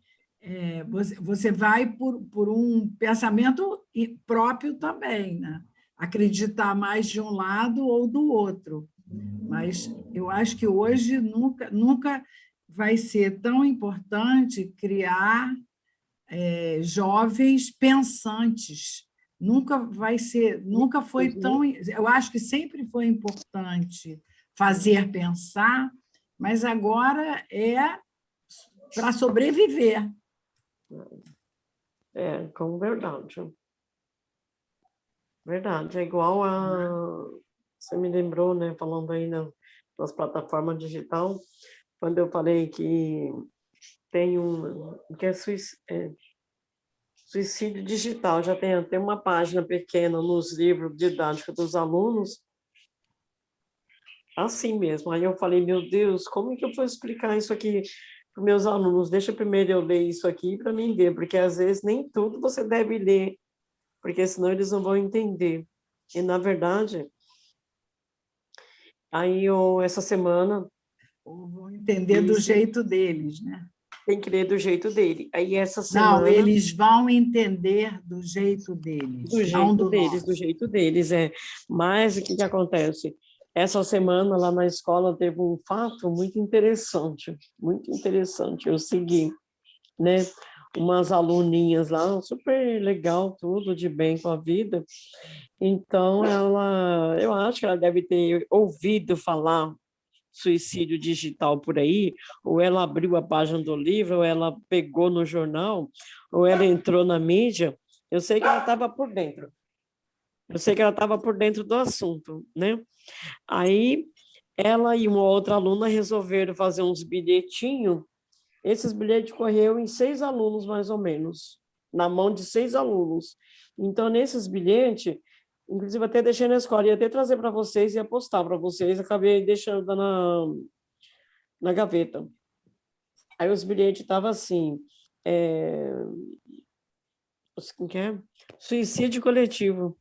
Você vai por um pensamento próprio também, né? Acreditar mais de um lado ou do outro. Mas eu acho que hoje nunca vai ser tão importante criar jovens pensantes. Nunca foi tão... Eu acho que sempre foi importante fazer pensar, mas agora é para sobreviver. Com verdade. Verdade, é igual a... Você me lembrou, né, falando aí nas plataformas digital, quando eu falei que tem que é suicídio digital, já tem até uma página pequena nos livros didáticos dos alunos, assim mesmo. Aí eu falei, meu Deus, como é que eu vou explicar isso aqui para os meus alunos? Deixa primeiro eu ler isso aqui para mim ver, porque às vezes nem tudo você deve ler, porque senão eles não vão entender. E, na verdade, aí essa semana... Ou vão entender do jeito deles, né? Tem que ler do jeito dele. Aí essa semana... Não, eles vão entender do jeito deles, do jeito deles, Mas o que acontece? Essa semana, lá na escola, teve um fato muito interessante. Eu segui, né? Umas aluninhas lá, super legal, tudo de bem com a vida. Então, eu acho que ela deve ter ouvido falar suicídio digital por aí, ou ela abriu a página do livro, ou ela pegou no jornal, ou ela entrou na mídia. Eu sei que ela estava por dentro. Do assunto, né? Aí, ela e uma outra aluna resolveram fazer uns bilhetinhos. Esses bilhetes correram em 6 alunos, mais ou menos, na mão de 6 alunos. Então, nesses bilhetes, inclusive até deixei na escola, ia até trazer para vocês e apostar para vocês, acabei deixando na gaveta. Aí os bilhetes estavam assim, suicídio coletivo,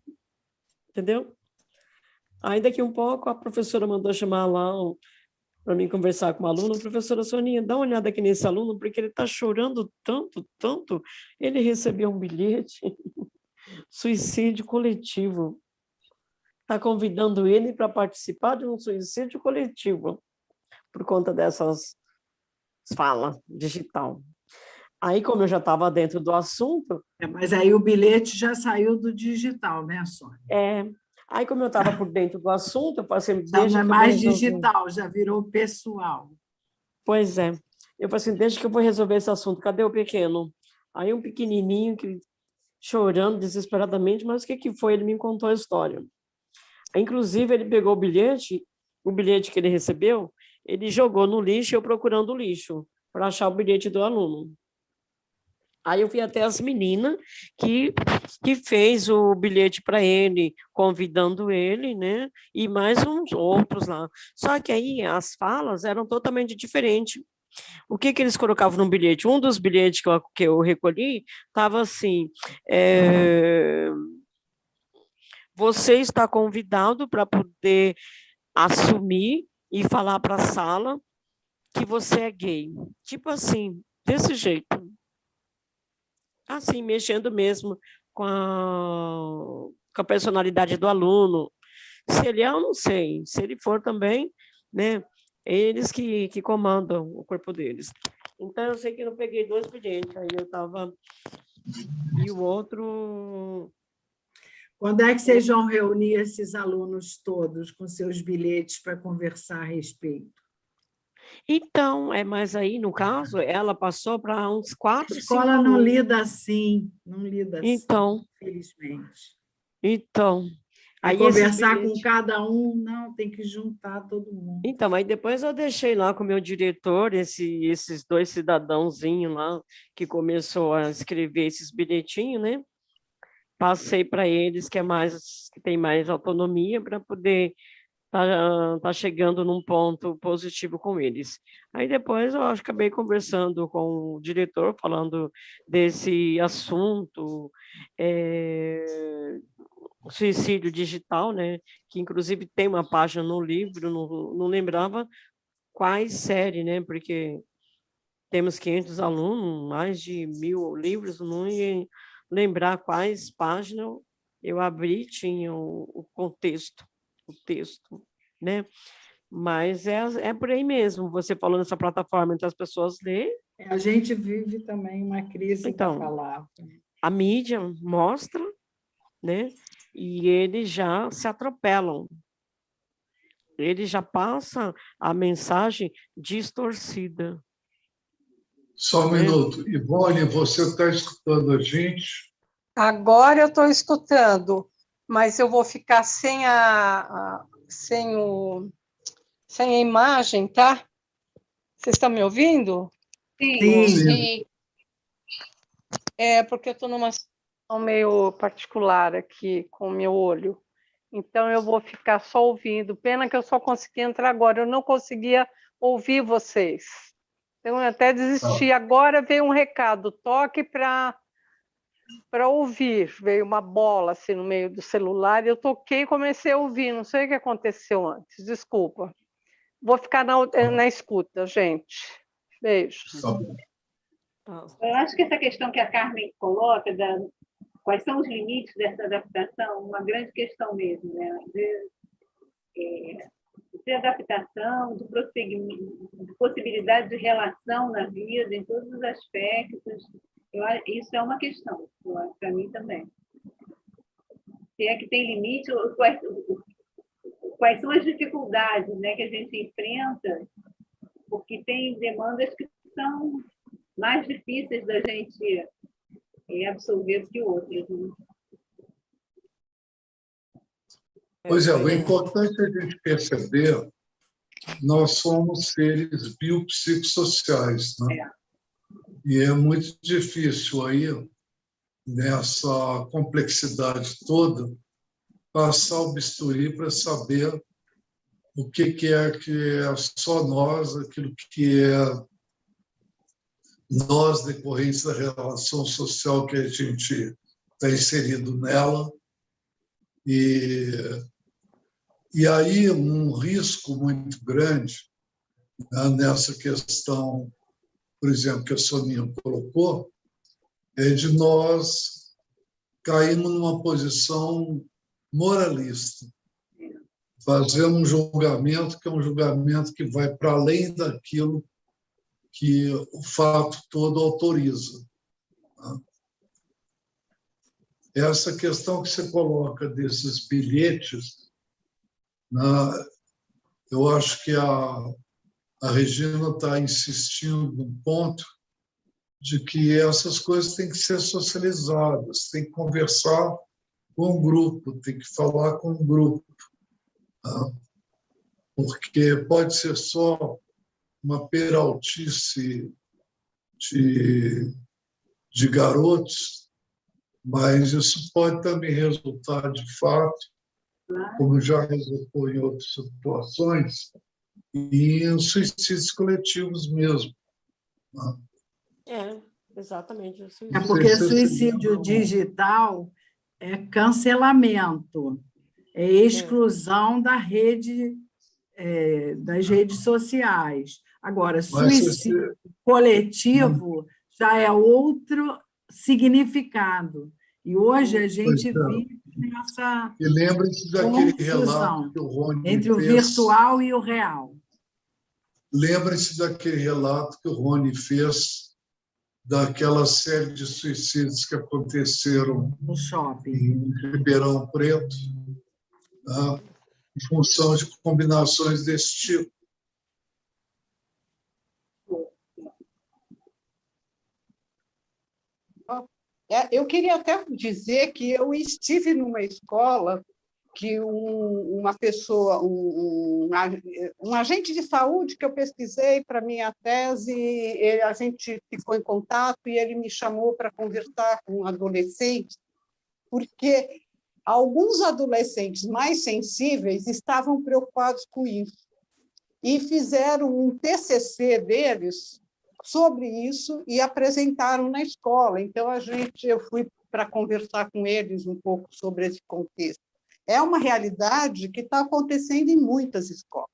entendeu? Aí daqui um pouco a professora mandou chamar lá para mim conversar com o aluno. Professora Soninha, dá uma olhada aqui nesse aluno, porque ele está chorando tanto, ele recebeu um bilhete, suicídio coletivo. Está convidando ele para participar de um suicídio coletivo, por conta dessas falas digital. Aí, como eu já estava dentro do assunto... Mas aí o bilhete já saiu do digital, né, Sônia? Aí, como eu estava por dentro do assunto, eu passei... Já não é mais digital, já virou pessoal. Pois é. Eu falei assim, deixa que eu vou resolver esse assunto. Cadê o pequeno? Aí um pequenininho que chorando desesperadamente, mas o que que foi? Ele me contou a história. Inclusive, ele pegou o bilhete que ele recebeu, ele jogou no lixo, eu procurando o lixo, para achar o bilhete do aluno. Aí eu fui até as meninas que fez o bilhete para ele, convidando ele, né? E mais uns outros lá. Só que aí as falas eram totalmente diferentes. O que eles colocavam no bilhete? Um dos bilhetes que eu recolhi estava assim: você está convidado para poder assumir e falar para a sala que você é gay. Tipo assim, desse jeito. Assim, mexendo mesmo com a personalidade do aluno. Se ele é, eu não sei. Se ele for também, né? Eles que comandam o corpo deles. Então, eu sei que eu peguei 2 bilhetes, aí eu estava... E o outro... Quando é que vocês vão reunir esses alunos todos com seus bilhetes para conversar a respeito? Então, mas aí, no caso, ela passou para uns 4, 5 A escola alunos. não lida assim, Então, infelizmente. Então... Aí conversar com cada um, não, tem que juntar todo mundo. Então, aí depois eu deixei lá com o meu diretor, esses 2 cidadãozinhos lá, que começou a escrever esses bilhetinhos, né? Passei para eles que tem mais autonomia para poder tá chegando num ponto positivo com eles. Aí depois eu acabei conversando com o diretor, falando desse assunto, suicídio digital, né? Que inclusive tem uma página no livro, não lembrava quais série, né? Porque temos 500 alunos, mais de 1000 livros, não ia lembrar quais páginas eu abri, tinha o contexto, o texto, né? Mas é por aí mesmo, você falou nessa plataforma entre as pessoas lerem. A gente vive também uma crise da palavra. A mídia mostra, né? E eles já se atropelam. Eles já passam a mensagem distorcida. Só um minuto. Ivone, você está escutando a gente? Agora eu estou escutando, mas eu vou ficar sem a imagem, tá? Vocês estão me ouvindo? Sim. Porque eu estou numa situação meio particular aqui com o meu olho. Então, eu vou ficar só ouvindo. Pena que eu só consegui entrar agora. Eu não conseguia ouvir vocês. Então, eu até desisti. Agora veio um recado. Toque para ouvir. Veio uma bola assim no meio do celular. Eu toquei e comecei a ouvir. Não sei o que aconteceu antes. Desculpa. Vou ficar na escuta, gente. Beijos. Eu acho que essa questão que a Carmen coloca, quais são os limites dessa adaptação, uma grande questão mesmo, né? De adaptação, de prosseguimento, de possibilidade de relação na vida, em todos os aspectos. Isso é uma questão, para mim também. Se é que tem limite, quais são as dificuldades, né, que a gente enfrenta, porque tem demandas que são mais difíceis da gente absorver do que outras. Né? Pois é, o importante é a gente perceber que nós somos seres biopsicossociais, né? E é muito difícil aí, nessa complexidade toda, passar o bisturi para saber o que é só nós, aquilo que é nós, decorrência da relação social que a gente está inserido nela. E aí um risco muito grande, né, nessa questão, por exemplo, que a Soninha colocou, é de nós cairmos numa posição moralista, fazer um julgamento que é um julgamento que vai para além daquilo que o fato todo autoriza. Essa questão que você coloca desses bilhetes, eu acho que a a Regina está insistindo num ponto de que essas coisas têm que ser socializadas, tem que conversar com o grupo, tem que falar com o grupo, tá? Porque pode ser só uma peraltice de garotos, mas isso pode também resultar, de fato, como já resultou em outras situações, em suicídios coletivos mesmo, tá? Exatamente. Porque suicídio digital é cancelamento, é exclusão da rede, das redes sociais. Agora, suicídio coletivo já é outro significado. E hoje a gente vive nessa e lembre-se daquele relato que o Rony entre o virtual e o real. Lembre-se daquele relato que o Rony fez daquela série de suicídios que aconteceram no shopping em Ribeirão Preto, tá? Em função de combinações desse tipo. Eu queria até dizer que eu estive numa escola que uma pessoa, um agente de saúde que eu pesquisei para minha tese, a gente ficou em contato e ele me chamou para conversar com adolescentes, porque alguns adolescentes mais sensíveis estavam preocupados com isso e fizeram um TCC deles sobre isso e apresentaram na escola. Então, eu fui para conversar com eles um pouco sobre esse contexto. É uma realidade que está acontecendo em muitas escolas.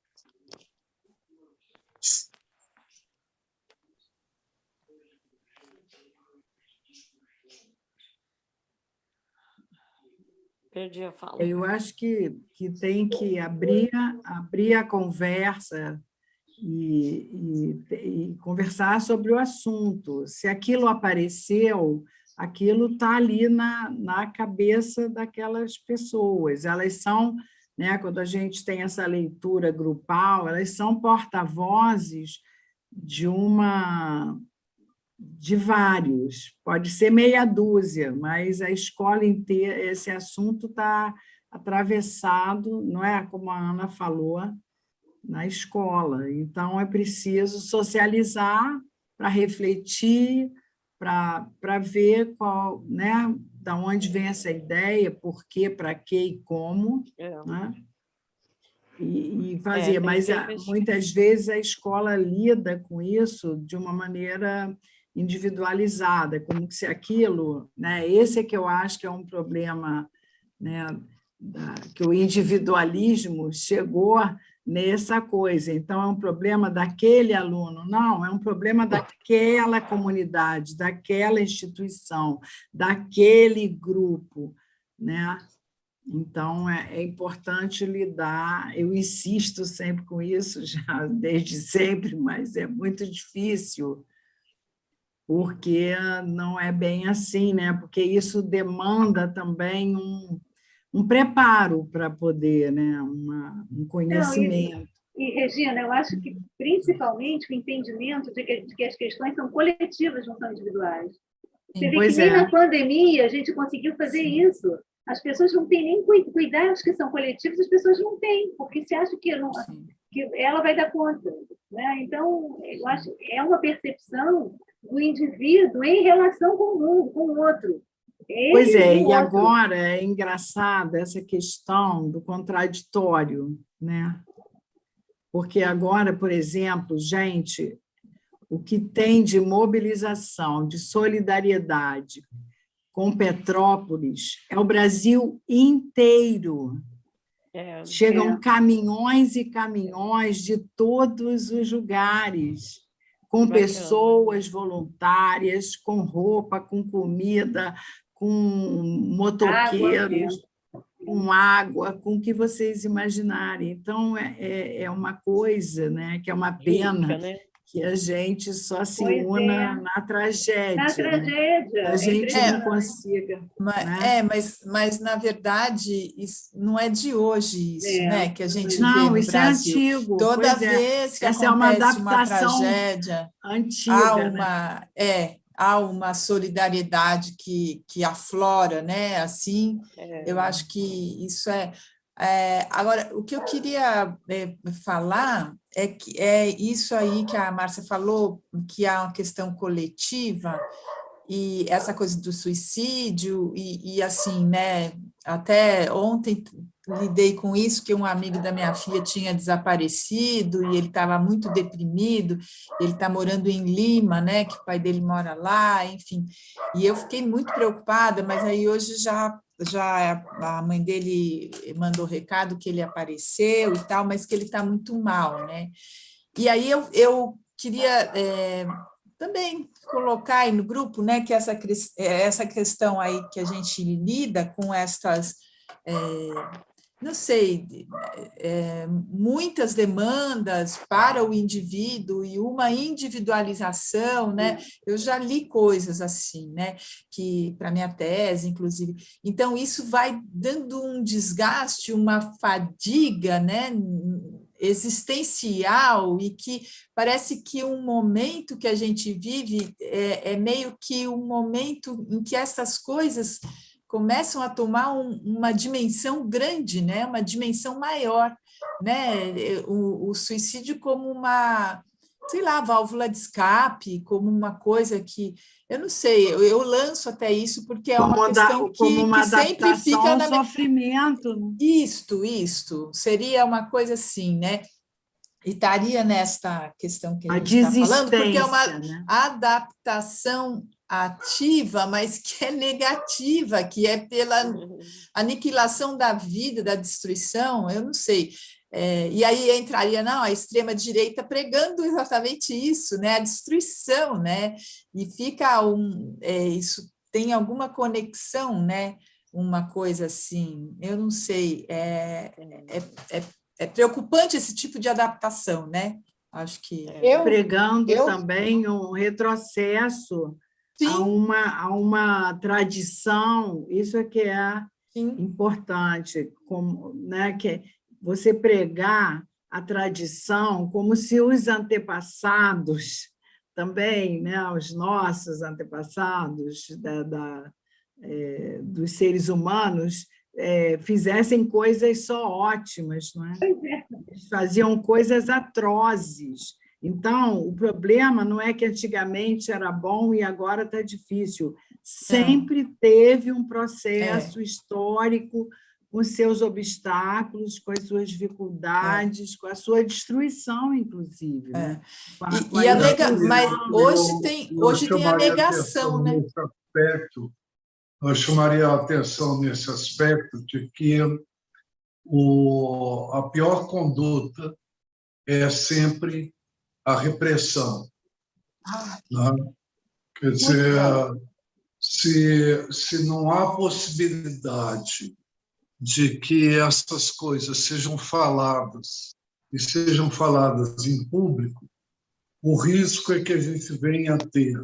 Perdi a fala. Eu acho que tem que abrir a conversa e conversar sobre o assunto. Se aquilo apareceu, aquilo está ali na cabeça daquelas pessoas. Elas são, né, quando a gente tem essa leitura grupal, elas são porta-vozes de vários, pode ser meia dúzia, mas a escola inteira, esse assunto está atravessado, não é, como a Ana falou, na escola. Então, é preciso socializar para refletir, para ver qual, né, da onde vem essa ideia, por quê, para quê e como, né? E fazer. Mas muitas vezes a escola lida com isso de uma maneira individualizada, como se aquilo, né, esse é que eu acho que é um problema, né, que o individualismo chegou nessa coisa. Então, é um problema daquele aluno. Não, é um problema daquela comunidade, daquela instituição, daquele grupo, né? Então, é importante lidar, eu insisto sempre com isso, já desde sempre, mas é muito difícil, porque não é bem assim, né? Porque isso demanda também um preparo para poder, né? Um conhecimento. E, Regina, eu acho que, principalmente, o entendimento de que as questões são coletivas, não são individuais. Você vê que nem na pandemia a gente conseguiu fazer isso. As pessoas não têm nem cuidados que são coletivos, as pessoas não têm, porque se acha que ela vai dar conta, né? Então, eu acho que é uma percepção do indivíduo em relação com o mundo, com o outro. Pois é, e agora é engraçada essa questão do contraditório, né? Porque agora, por exemplo, gente, o que tem de mobilização, de solidariedade com Petrópolis é o Brasil inteiro. Chegam caminhões e caminhões de todos os lugares, com pessoas voluntárias, com roupa, com comida, com motoqueiros, com água, com o que vocês imaginarem. Então, é uma coisa, né, que é uma pena, que a gente só se Pois una é. na tragédia. Na né? tragédia. A gente É não consiga. Mas na verdade, isso não é de hoje isso, né, que a gente vê Não, no isso Brasil. é antigo. Toda Pois é. vez que Essa é uma acontece uma adaptação tragédia, antiga, né? há uma solidariedade que aflora, né? Assim, eu acho que isso agora, o que eu queria falar é isso aí que a Márcia falou, que há uma questão coletiva, e essa coisa do suicídio, e assim, né? Até ontem lidei com isso, que um amigo da minha filha tinha desaparecido e ele estava muito deprimido, ele está morando em Lima, né, que o pai dele mora lá, enfim, e eu fiquei muito preocupada, mas aí hoje já a mãe dele mandou recado que ele apareceu e tal, mas que ele está muito mal, né, e aí eu queria também colocar aí no grupo, né, que essa questão aí que a gente lida com estas não sei, muitas demandas para o indivíduo e uma individualização, né? Eu já li coisas assim, né? Que para minha tese, inclusive. Então, isso vai dando um desgaste, uma fadiga, né? Existencial, e que parece que um momento que a gente vive é meio que um momento em que essas coisas começam a tomar uma dimensão grande, né? Uma dimensão maior, né? O suicídio como uma, sei lá, válvula de escape, como uma coisa que, eu não sei, eu lanço até isso porque é uma questão que sempre fica na sofrimento. Né? Isto, seria uma coisa assim, né? E estaria nesta questão que a gente está falando, porque é uma adaptação ativa, mas que é negativa, que é pela aniquilação da vida, da destruição, eu não sei. E aí entraria a extrema-direita pregando exatamente isso, né? A destruição, né? E fica isso tem alguma conexão, né? Uma coisa assim, eu não sei, é preocupante esse tipo de adaptação, né? Acho que pregando também um retrocesso a uma tradição, isso é que é importante, como, né, que você pregar a tradição como se os antepassados também, né, os nossos antepassados dos seres humanos fizessem coisas só ótimas, não é? Eles faziam coisas atrozes. Então, o problema não é que antigamente era bom e agora está difícil. Sempre teve um processo histórico com seus obstáculos, com as suas dificuldades, com a sua destruição, inclusive. Né? Mas hoje tem a negação, né? Eu chamaria a atenção nesse aspecto de que a pior conduta é sempre a repressão. Né? Quer dizer, se não há possibilidade de que essas coisas sejam faladas e sejam faladas em público, o risco é que a gente venha a ter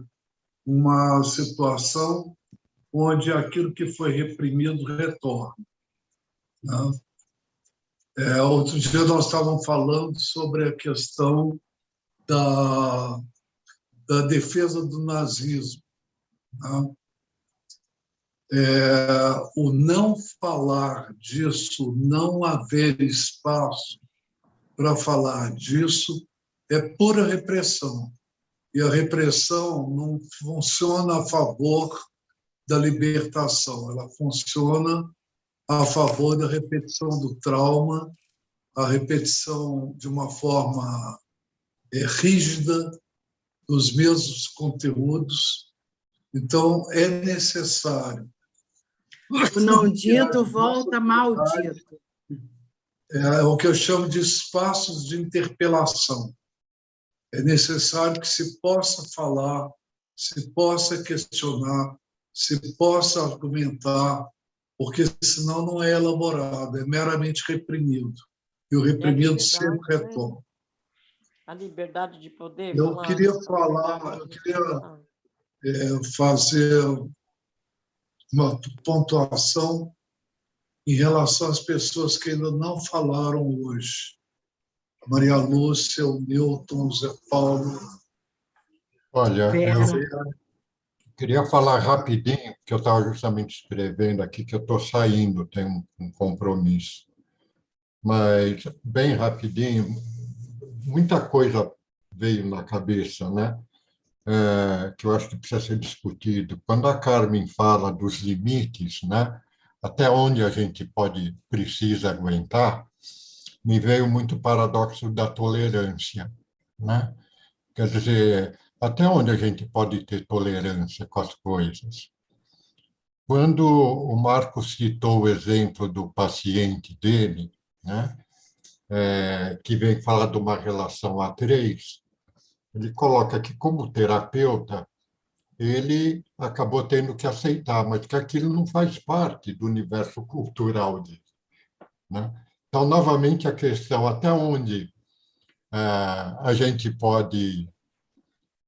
uma situação onde aquilo que foi reprimido retorna. Né? Outro dia nós estávamos falando sobre a questão da defesa do nazismo. Né? O não falar disso, não haver espaço para falar disso, é pura repressão. E a repressão não funciona a favor da libertação, ela funciona a favor da repetição do trauma, a repetição de uma forma rígida dos mesmos conteúdos. Então, é necessário. O não dito volta maldito. É o que eu chamo de espaços de interpelação. É necessário que se possa falar, se possa questionar, se possa argumentar, porque senão não é elaborado, é meramente reprimido. E o reprimido sempre retorna. A liberdade de poder Eu falar. queria falar, eu queria fazer uma pontuação em relação às pessoas que ainda não falaram hoje. Maria Lúcia, o Newton, o Zé Paulo. Olha, Vera. eu queria falar rapidinho, porque eu estava justamente escrevendo aqui que eu estou saindo, tenho um compromisso. Mas, bem rapidinho, muita coisa veio na cabeça, né? Que eu acho que precisa ser discutido. Quando a Carmen fala dos limites, né? Até onde a gente precisa aguentar, me veio muito o paradoxo da tolerância, né? Quer dizer, até onde a gente pode ter tolerância com as coisas? Quando o Marcos citou o exemplo do paciente dele, né? Que vem falar de uma relação a três, ele coloca que, como terapeuta, ele acabou tendo que aceitar, mas que aquilo não faz parte do universo cultural dele, né? Então, novamente, a questão até onde a gente pode...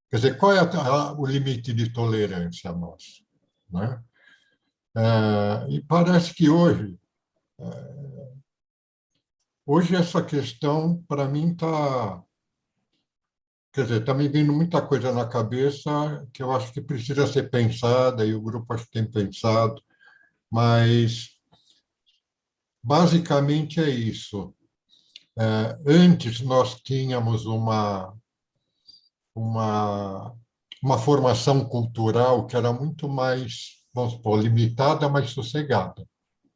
Quer dizer, qual é o limite de tolerância nosso, né? E parece que hoje essa questão, para mim, está... Quer dizer, está me vindo muita coisa na cabeça que eu acho que precisa ser pensada, e o grupo acho que tem pensado, mas basicamente é isso. Antes nós tínhamos uma formação cultural que era muito mais, vamos supor, limitada, mas sossegada,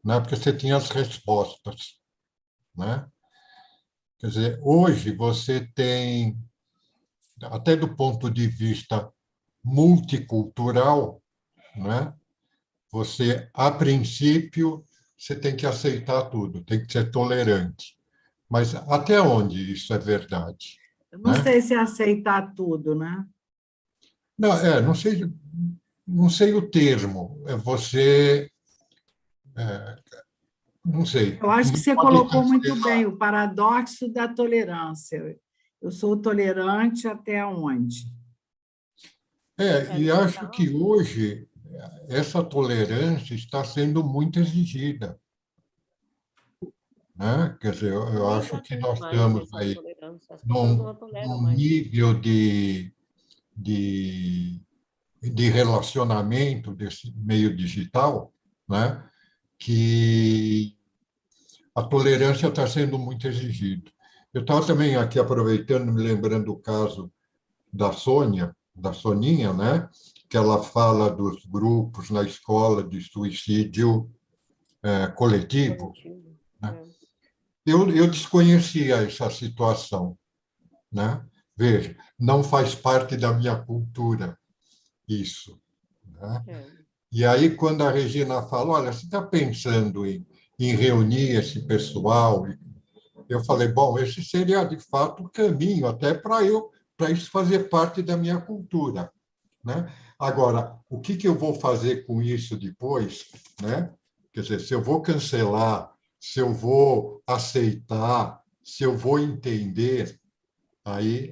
né? Porque você tinha as respostas, né? Quer dizer, hoje você tem, até do ponto de vista multicultural, né? Você, a princípio, você tem que aceitar tudo, tem que ser tolerante. Mas até onde isso é verdade? Eu não sei se aceitar tudo, né? Não sei o termo. Você... não sei. Eu acho que você Pode colocou muito cancelar. bem o paradoxo da tolerância. Eu sou tolerante até onde? E acho que hoje essa tolerância está sendo muito exigida, né? Quer dizer, eu acho que nós estamos aí num nível de relacionamento desse meio digital, né? Que a tolerância está sendo muito exigida. Eu estava também aqui aproveitando, me lembrando do caso da Sônia, da Soninha, né? Que ela fala dos grupos na escola de suicídio coletivo. Né? Eu desconhecia essa situação, né? Veja, não faz parte da minha cultura isso, né? E aí, quando a Regina fala, olha, você está pensando em reunir esse pessoal? Eu falei, bom, esse seria, de fato, o caminho até para isso fazer parte da minha cultura, né? Agora, o que eu vou fazer com isso depois, né? Quer dizer, se eu vou cancelar, se eu vou aceitar, se eu vou entender, aí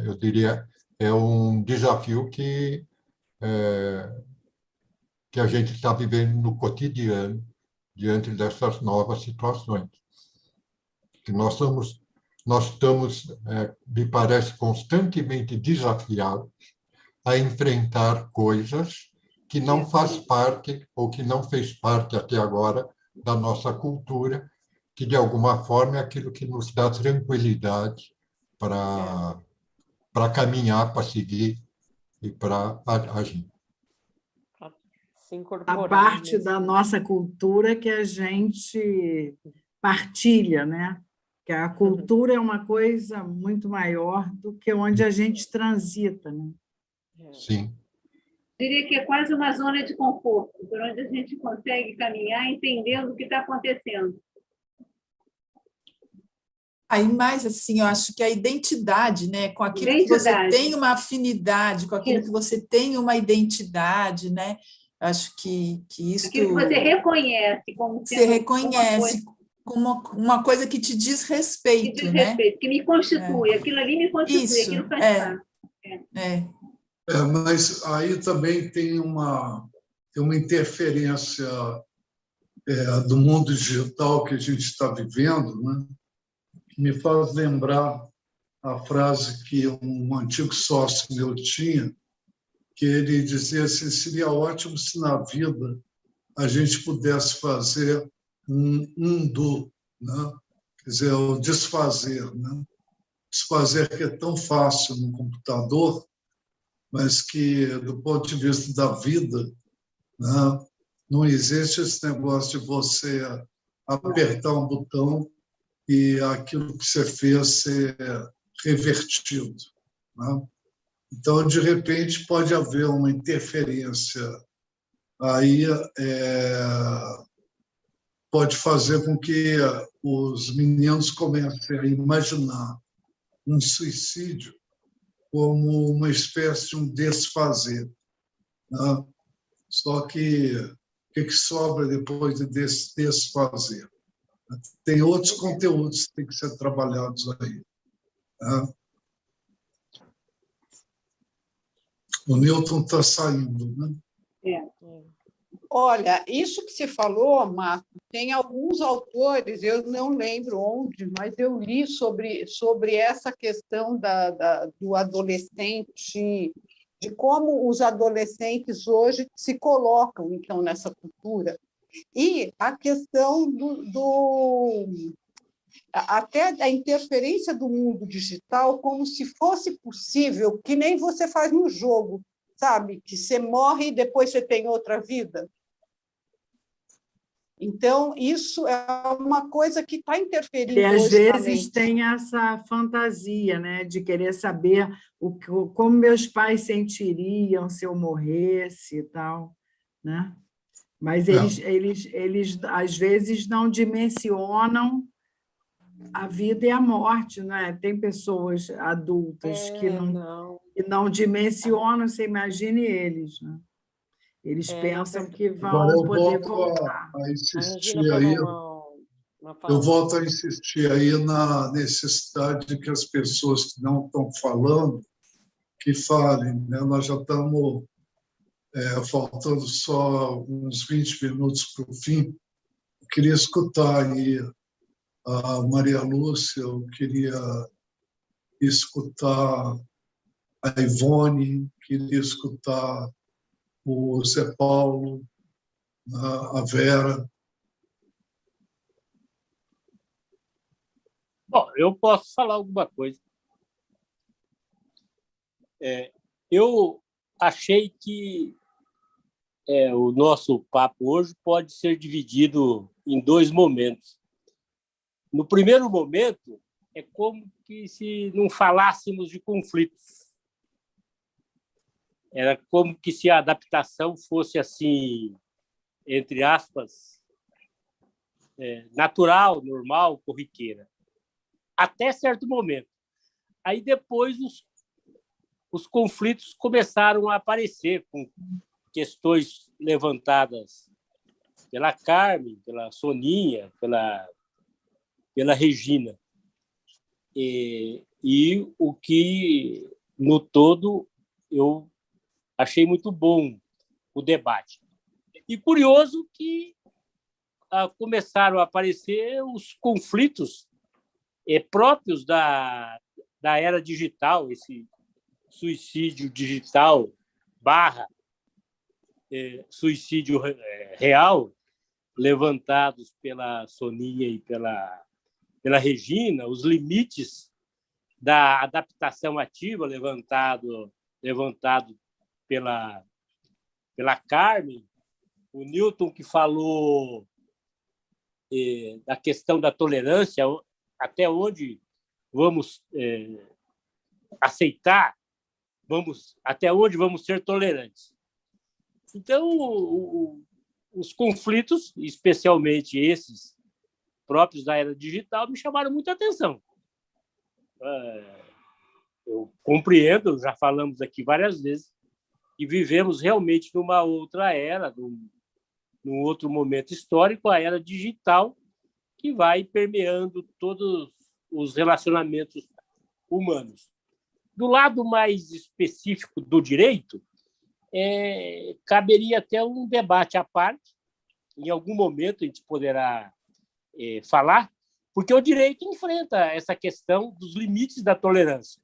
eu diria, é um desafio que a gente está vivendo no cotidiano diante dessas novas situações. Que nós estamos, me parece, constantemente desafiados a enfrentar coisas que não faz parte ou que não fez parte até agora da nossa cultura, que de alguma forma é aquilo que nos dá tranquilidade para caminhar, para seguir e para agir. A parte da nossa cultura que a gente partilha, né? Que a cultura é uma coisa muito maior do que onde a gente transita, né? Sim. Diria que é quase uma zona de conforto, por onde a gente consegue caminhar entendendo o que está acontecendo. Aí, mais assim, eu acho que a identidade, né? Com aquilo que você tem uma afinidade, com aquilo que você tem uma identidade, né? Acho que isso... Aquilo que você reconhece como sendo você reconhece como uma coisa que te diz Que respeito, diz né? respeito, que me constitui, aquilo ali me constitui, Isso, aquilo faz parte. Mas aí também tem uma interferência do mundo digital que a gente está vivendo, né? Que me faz lembrar a frase que um antigo sócio meu tinha, que ele dizia assim: seria ótimo se na vida a gente pudesse fazer um undo, né? Quer dizer, o desfazer, né? Desfazer que é tão fácil no computador, mas que, do ponto de vista da vida, né, não existe esse negócio de você apertar um botão e aquilo que você fez ser revertido, né? Então, de repente, pode haver uma interferência aí, pode fazer com que os meninos comecem a imaginar um suicídio como uma espécie de um desfazer, né? Só que o que sobra depois desse desfazer? Tem outros conteúdos que têm que ser trabalhados aí, né? O Newton está saindo, né? Olha, isso que você falou, Marco, tem alguns autores, eu não lembro onde, mas eu li sobre essa questão do adolescente, de como os adolescentes hoje se colocam, então, nessa cultura. E a questão até da interferência do mundo digital, como se fosse possível, que nem você faz no jogo, sabe? Que você morre e depois você tem outra vida. Então, isso é uma coisa que está interferindo E, às hoje na vezes, mente. tem essa fantasia, né, de querer saber como meus pais sentiriam se eu morresse e tal, né? Mas eles, às vezes, não dimensionam a vida e a morte, né? Tem pessoas adultas que não dimensionam, você imagine eles, né? Eles pensam que Agora vão poder voltar. a insistir aí. Eu volto a insistir aí na necessidade de que as pessoas que não estão falando, que falem, né? Nós já estamos faltando só uns 20 minutos para o fim. Eu queria escutar aí a Maria Lúcia, eu queria escutar a Ivone, queria escutar o Zé Paulo, a Vera. Bom, eu posso falar alguma coisa. Eu achei que o nosso papo hoje pode ser dividido em dois momentos. No primeiro momento, é como que se não falássemos de conflitos. Era como que se a adaptação fosse assim, entre aspas, natural, normal, corriqueira. Até certo momento. Aí depois os conflitos começaram a aparecer com questões levantadas pela Carmen, pela Soninha, pela Regina. E o que, no todo, eu achei muito bom o debate. E curioso que começaram a aparecer os conflitos próprios da era digital, esse suicídio digital / suicídio real, levantados pela Soninha e pela Regina, os limites da adaptação ativa levantado pela Carmen, o Newton que falou da questão da tolerância, até onde vamos aceitar, até onde vamos ser tolerantes. Então, os conflitos, especialmente esses próprios da era digital, me chamaram muita atenção. Eu compreendo, já falamos aqui várias vezes, que vivemos realmente numa outra era, num outro momento histórico, a era digital, que vai permeando todos os relacionamentos humanos. Do lado mais específico do direito, caberia até um debate à parte, em algum momento a gente poderá falar, porque o direito enfrenta essa questão dos limites da tolerância.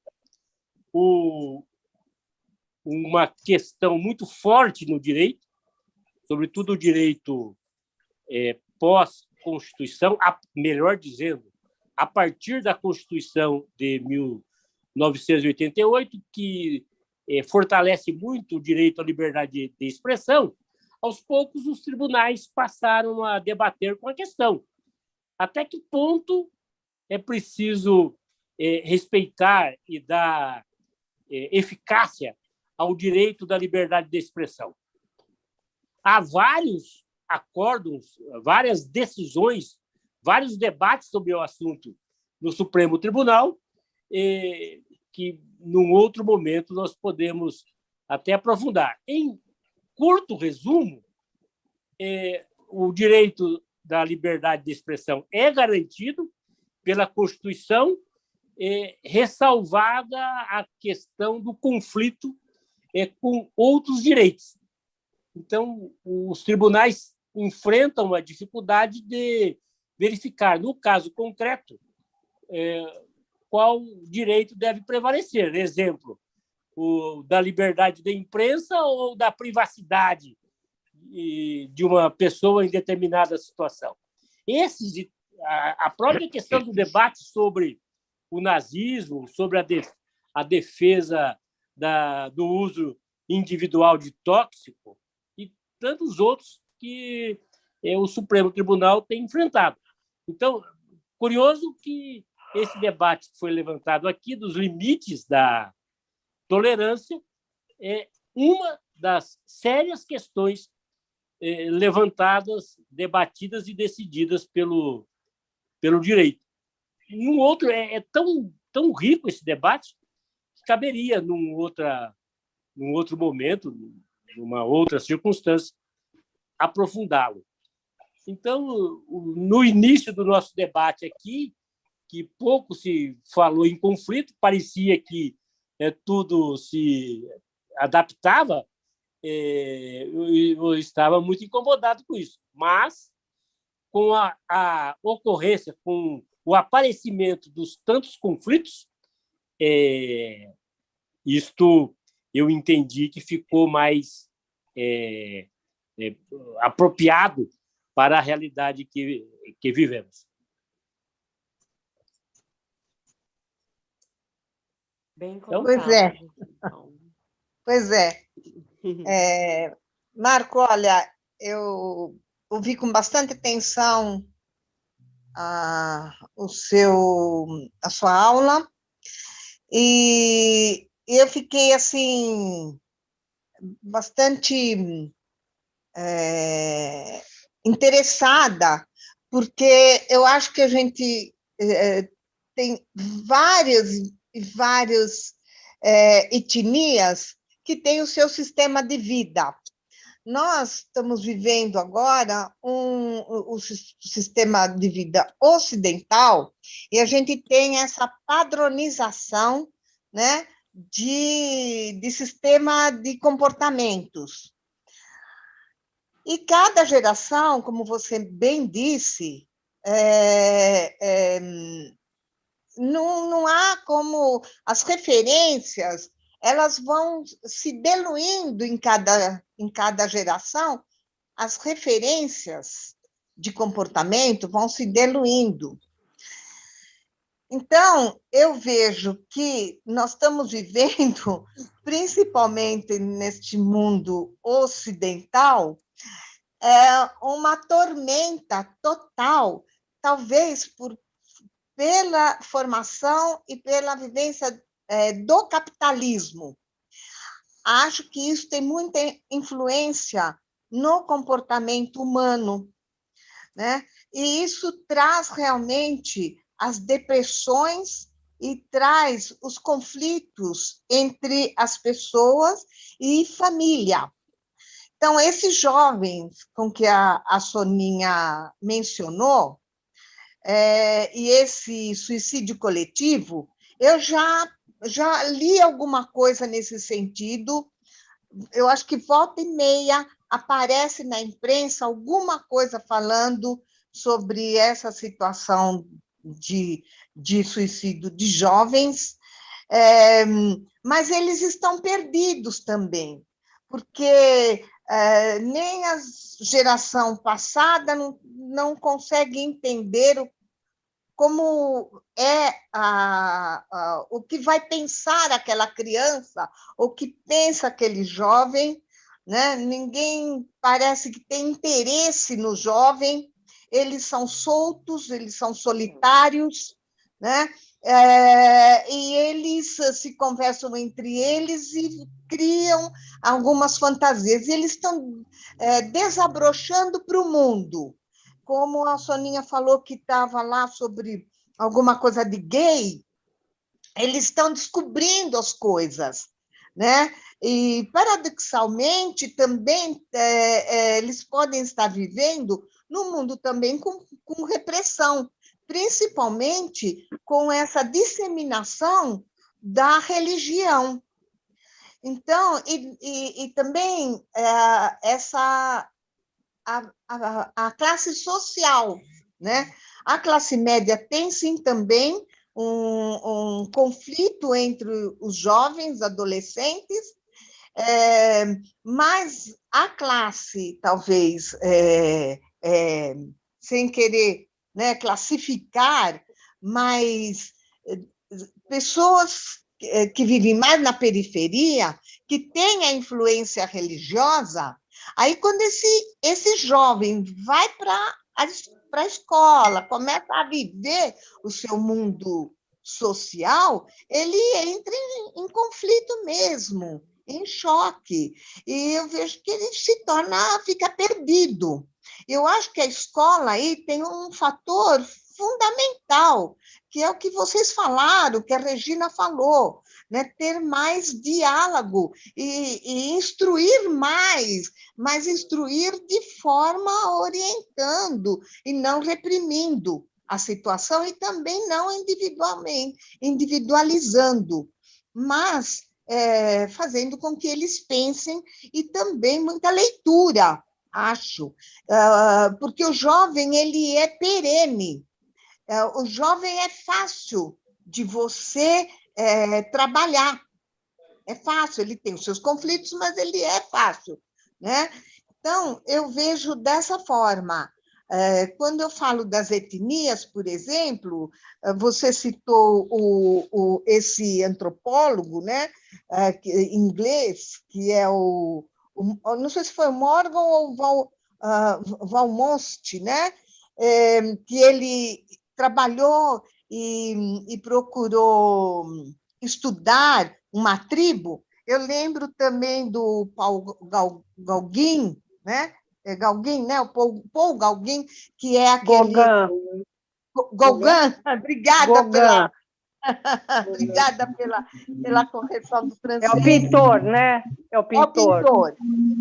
Uma questão muito forte no direito, sobretudo o direito pós-Constituição, melhor dizendo, a partir da Constituição de 1988, que fortalece muito o direito à liberdade de expressão, aos poucos os tribunais passaram a debater com a questão. Até que ponto é preciso respeitar e dar eficácia ao direito da liberdade de expressão? Há vários acórdons, várias decisões, vários debates sobre o assunto no Supremo Tribunal, que, num outro momento, nós podemos até aprofundar. Em curto resumo, o direito da liberdade de expressão é garantido pela Constituição, ressalvada a questão do conflito com outros direitos. Então, os tribunais enfrentam a dificuldade de verificar, no caso concreto, qual direito deve prevalecer. Exemplo, o da liberdade de imprensa ou da privacidade de uma pessoa em determinada situação. A própria questão do debate sobre o nazismo, sobre a defesa do uso individual de tóxico e tantos outros que o Supremo Tribunal tem enfrentado. Então, curioso que esse debate que foi levantado aqui dos limites da tolerância é uma das sérias questões levantadas, debatidas e decididas pelo direito. E um outro tão rico esse debate que caberia num outro momento, numa outra circunstância, aprofundá-lo. Então, no início do nosso debate aqui, que pouco se falou em conflito, parecia que tudo se adaptava, eu estava muito incomodado com isso. Mas, com a ocorrência, com o aparecimento dos tantos conflitos, isto eu entendi que ficou mais apropriado para a realidade que vivemos. Bem colocado. Pois é. Marco, olha, eu ouvi com bastante atenção a sua aula e eu fiquei assim bastante interessada, porque eu acho que a gente tem várias etnias que têm o seu sistema de vida. Nós estamos vivendo agora o sistema de vida ocidental e a gente tem essa padronização, né, de sistema de comportamentos. E cada geração, como você bem disse, não há como as referências, elas vão se diluindo em cada geração, as referências de comportamento vão se diluindo. Então, eu vejo que nós estamos vivendo, principalmente neste mundo ocidental, uma tormenta total, talvez pela formação e pela vivência do capitalismo. Acho que isso tem muita influência no comportamento humano, né? E isso traz realmente as depressões e traz os conflitos entre as pessoas e família. Então, esses jovens com que a Soninha mencionou, e esse suicídio coletivo, eu já li alguma coisa nesse sentido. Eu acho que volta e meia aparece na imprensa alguma coisa falando sobre essa situação de suicídio de jovens, mas eles estão perdidos também, porque nem a geração passada não consegue entender como é o que vai pensar aquela criança, o que pensa aquele jovem, né? Ninguém parece que tem interesse no jovem, eles são soltos, eles são solitários, né? E eles se conversam entre eles e criam algumas fantasias. E eles estão desabrochando para o mundo. Como a Soninha falou que estava lá sobre alguma coisa de gay, eles estão descobrindo as coisas, né? E, paradoxalmente, também eles podem estar vivendo num mundo também com repressão, principalmente com essa disseminação da religião. Então, e também a classe social, né? A classe média tem, sim, também um conflito entre os jovens, adolescentes, mas a classe, talvez, sem querer, né, classificar, mas pessoas que vivem mais na periferia, que têm a influência religiosa, aí quando esse jovem vai para a escola, começa a viver o seu mundo social, ele entra em conflito mesmo, em choque, e eu vejo que ele fica perdido. Eu acho que a escola aí tem um fator fundamental, que é o que vocês falaram, que a Regina falou, né? Ter mais diálogo e instruir mais, mas instruir de forma orientando e não reprimindo a situação e também não individualizando, mas fazendo com que eles pensem e também muita leitura, acho, porque o jovem ele é perene. O jovem é fácil de você trabalhar. É fácil, ele tem os seus conflitos, mas ele é fácil, né? Então, eu vejo dessa forma. Quando eu falo das etnias, por exemplo, você citou esse antropólogo, né, inglês, que é não sei se foi o Morgan ou o Valmost, né, que ele trabalhou e procurou estudar uma tribo. Eu lembro também do Paul Gauguin, né? Gauguin, né? O Paul Gauguin, que é aquele... Gauguin. Obrigada Gauguin. Obrigada pela correção do francês. É o pintor, né? É o pintor.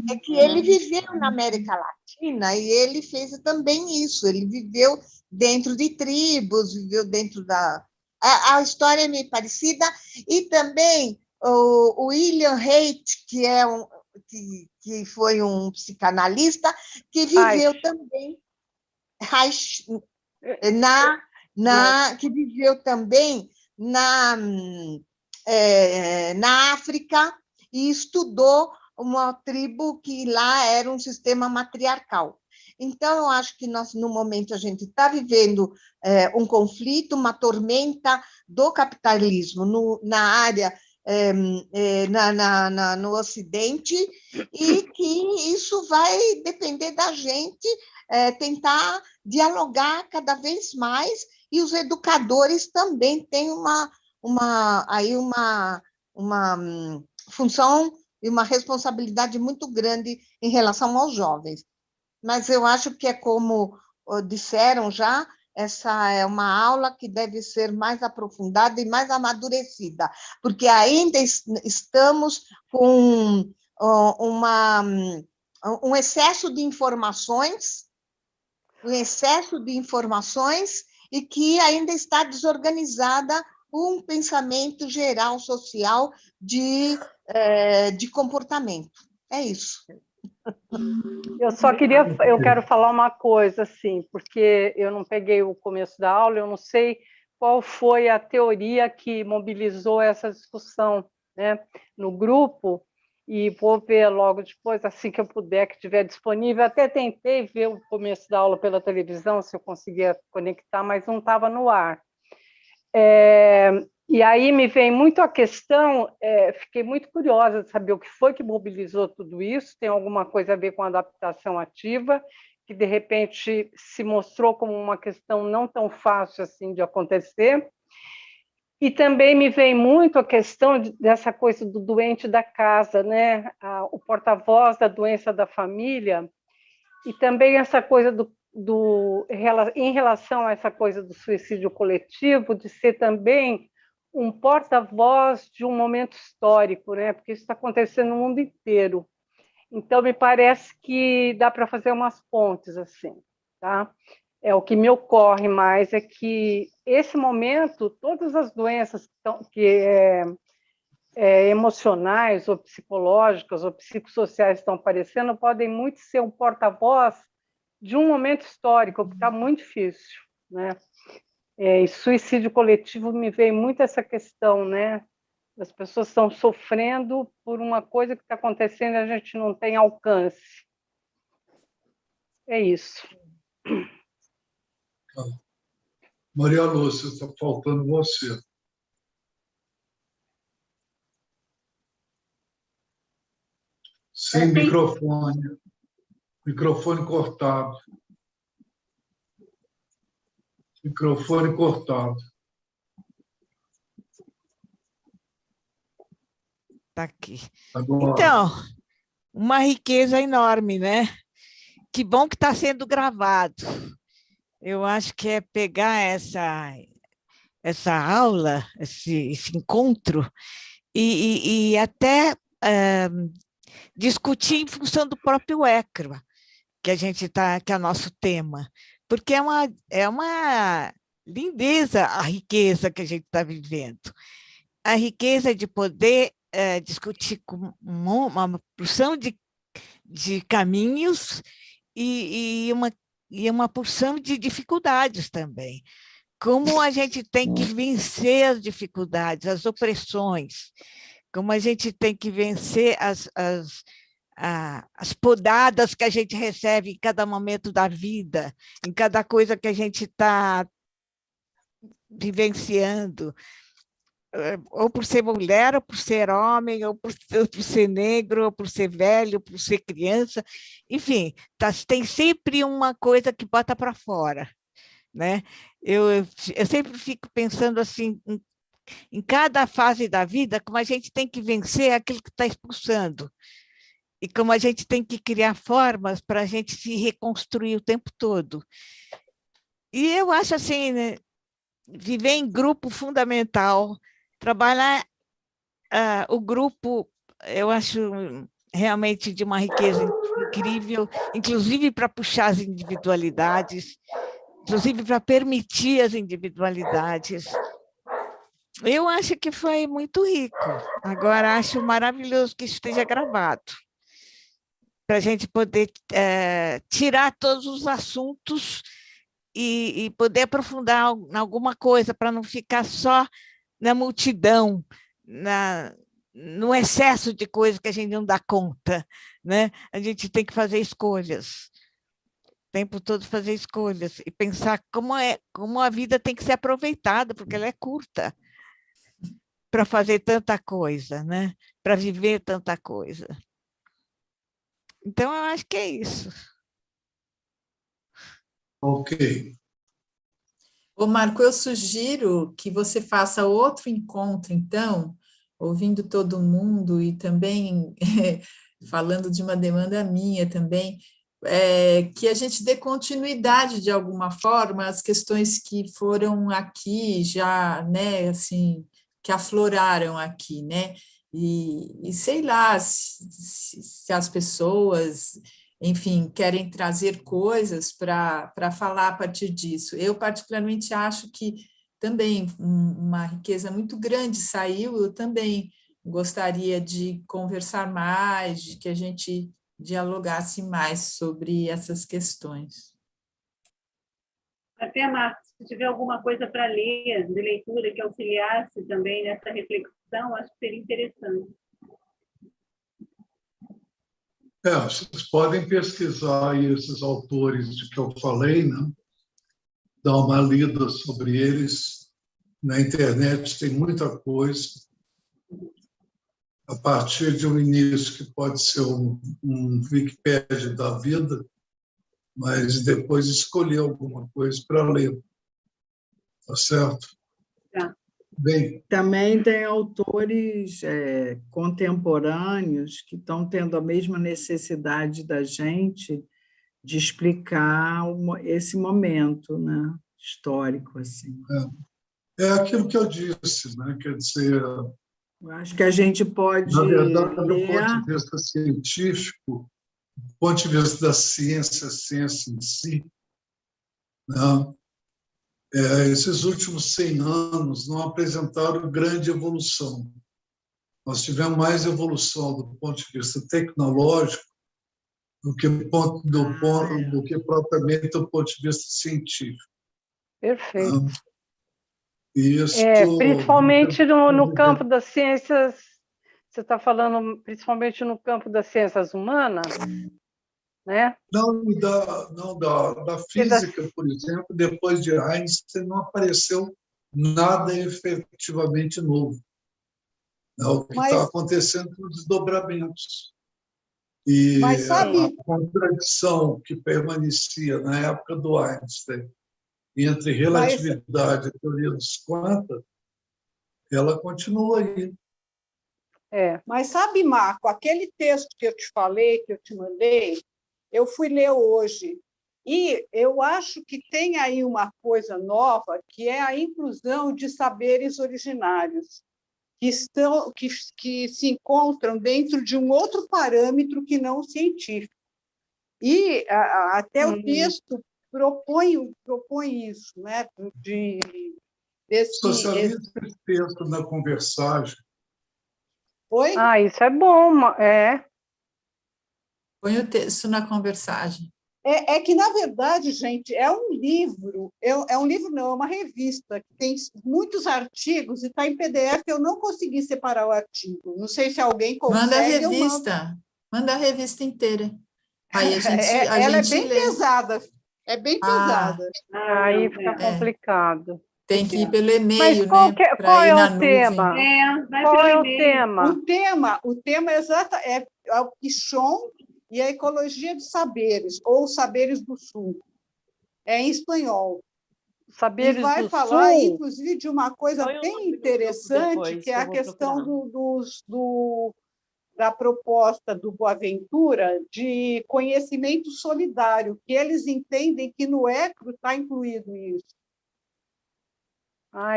É que ele viveu na América Latina e ele fez também isso. Ele viveu dentro de tribos, viveu dentro da... A história é meio parecida. E também o William Haidt, que foi um psicanalista, que viveu também que viveu também na África e estudou uma tribo que lá era um sistema matriarcal. Então, eu acho que no momento, a gente está vivendo um conflito, uma tormenta do capitalismo na área, no Ocidente, e que isso vai depender da gente tentar dialogar cada vez mais, e os educadores também têm uma função e uma responsabilidade muito grande em relação aos jovens. Mas eu acho que é como disseram já, essa é uma aula que deve ser mais aprofundada e mais amadurecida, porque ainda estamos com um excesso de informações, e que ainda está desorganizada um pensamento geral social de comportamento. É isso. Eu quero falar uma coisa, assim, porque eu não peguei o começo da aula, eu não sei qual foi a teoria que mobilizou essa discussão, né, no grupo, e vou ver logo depois, assim que eu puder, que estiver disponível. Até tentei ver o começo da aula pela televisão, se eu conseguia conectar, mas não estava no ar. E aí me vem muito a questão, fiquei muito curiosa de saber o que foi que mobilizou tudo isso, tem alguma coisa a ver com a adaptação ativa, que de repente se mostrou como uma questão não tão fácil assim de acontecer. E também me vem muito a questão dessa coisa do doente da casa, né? O porta-voz da doença da família, e também essa coisa em relação a essa coisa do suicídio coletivo, de ser também um porta-voz de um momento histórico, né? Porque isso está acontecendo no mundo inteiro. Então, me parece que dá para fazer umas pontes, assim, tá? O que me ocorre mais é que, esse momento, todas as doenças emocionais, ou psicológicas, ou psicossociais que estão aparecendo, podem muito ser um porta-voz de um momento histórico, que está muito difícil, né? E suicídio coletivo me veio muito essa questão, né? As pessoas estão sofrendo por uma coisa que está acontecendo e a gente não tem alcance. É isso. Maria Lúcia, está faltando você. Sem microfone. Microfone cortado. Microfone cortado. Está aqui. Agora. Então, uma riqueza enorme, né? Que bom que está sendo gravado. Eu acho que é pegar essa aula, esse encontro, e até discutir em função do próprio ECRA, que é o nosso tema, porque é uma lindeza a riqueza que a gente está vivendo. A riqueza de poder discutir com uma porção de caminhos e uma porção de dificuldades também. Como a gente tem que vencer as dificuldades, as opressões, como a gente tem que vencer as podadas que a gente recebe em cada momento da vida, em cada coisa que a gente está vivenciando, ou por ser mulher, ou por ser homem, ou por ser negro, ou por ser velho, ou por ser criança, enfim, tem sempre uma coisa que bota para fora, né? Eu sempre fico pensando assim, em cada fase da vida, como a gente tem que vencer aquilo que está expulsando, e como a gente tem que criar formas para a gente se reconstruir o tempo todo. E eu acho assim, né, viver em grupo fundamental, trabalhar o grupo, eu acho realmente de uma riqueza incrível, inclusive para puxar as individualidades, inclusive para permitir as individualidades. Eu acho que foi muito rico. Agora, acho maravilhoso que isso esteja gravado, para a gente poder tirar todos os assuntos e poder aprofundar em alguma coisa, para não ficar só na multidão, no excesso de coisas que a gente não dá conta, né? A gente tem que fazer escolhas, o tempo todo fazer escolhas, e pensar como a vida tem que ser aproveitada, porque ela é curta, para fazer tanta coisa, né? Para viver tanta coisa. Então, eu acho que é isso. Ok. Ô, Marco, eu sugiro que você faça outro encontro, então, ouvindo todo mundo e também falando de uma demanda minha também, que a gente dê continuidade, de alguma forma, às questões que foram aqui já, né, assim, que afloraram aqui, né? E sei lá, se as pessoas enfim, querem trazer coisas para falar a partir disso. Eu, particularmente, acho que também uma riqueza muito grande saiu, eu também gostaria de conversar mais, de que a gente dialogasse mais sobre essas questões. Até, Marcos, se tiver alguma coisa para ler, de leitura, que auxiliasse também nessa reflexão, acho que seria interessante. Vocês podem pesquisar aí esses autores de que eu falei, né? Dar uma lida sobre eles. Na internet tem muita coisa. A partir de um início que pode ser um Wikipédia da vida, mas depois escolher alguma coisa para ler. Tá certo? Tá. Bem, também tem autores contemporâneos que estão tendo a mesma necessidade da gente de explicar esse momento, né, histórico. Assim. É aquilo que eu disse, né? Quer dizer, eu acho que a gente pode na verdade, ler... do ponto de vista científico, do ponto de vista da ciência, a ciência em si, né? Esses últimos 100 anos não apresentaram grande evolução. Nós tivemos mais evolução do ponto de vista tecnológico do que propriamente do ponto de vista científico. Perfeito. Isso, principalmente no campo das ciências, você está falando principalmente no campo das ciências humanas, né? Não, da física, por exemplo, depois de Einstein, não apareceu nada efetivamente novo. O que está acontecendo são desdobramentos. E a contradição que permanecia na época do Einstein entre relatividade e teoria dos quantas, ela continua aí. Mas sabe, Marco, aquele texto que eu te falei, que eu te mandei, eu fui ler hoje, e eu acho que tem aí uma coisa nova, que é a inclusão de saberes originários, que se encontram dentro de um outro parâmetro que não o científico. E até o texto propõe isso, né? Socializa esse texto na conversagem. Oi? Isso é bom, Põe o texto na conversagem. É que, na verdade, gente, é um livro, não, é uma revista, que tem muitos artigos e está em PDF, eu não consegui separar o artigo. Não sei se alguém consegue. Manda a revista, manda a revista inteira. Aí a gente ela gente é bem lê. pesada, é bem pesada. Aí fica complicado. Tem que ir pelo e-mail, mas qual é o tema? Qual é o tema? O tema é o Pichon e a ecologia de saberes, ou saberes do Sul. É em espanhol. Saberes e vai do falar, Sul. Inclusive, de uma coisa bem interessante, que é a questão da proposta do Boaventura de conhecimento solidário, que eles entendem que no ECRO está incluído isso.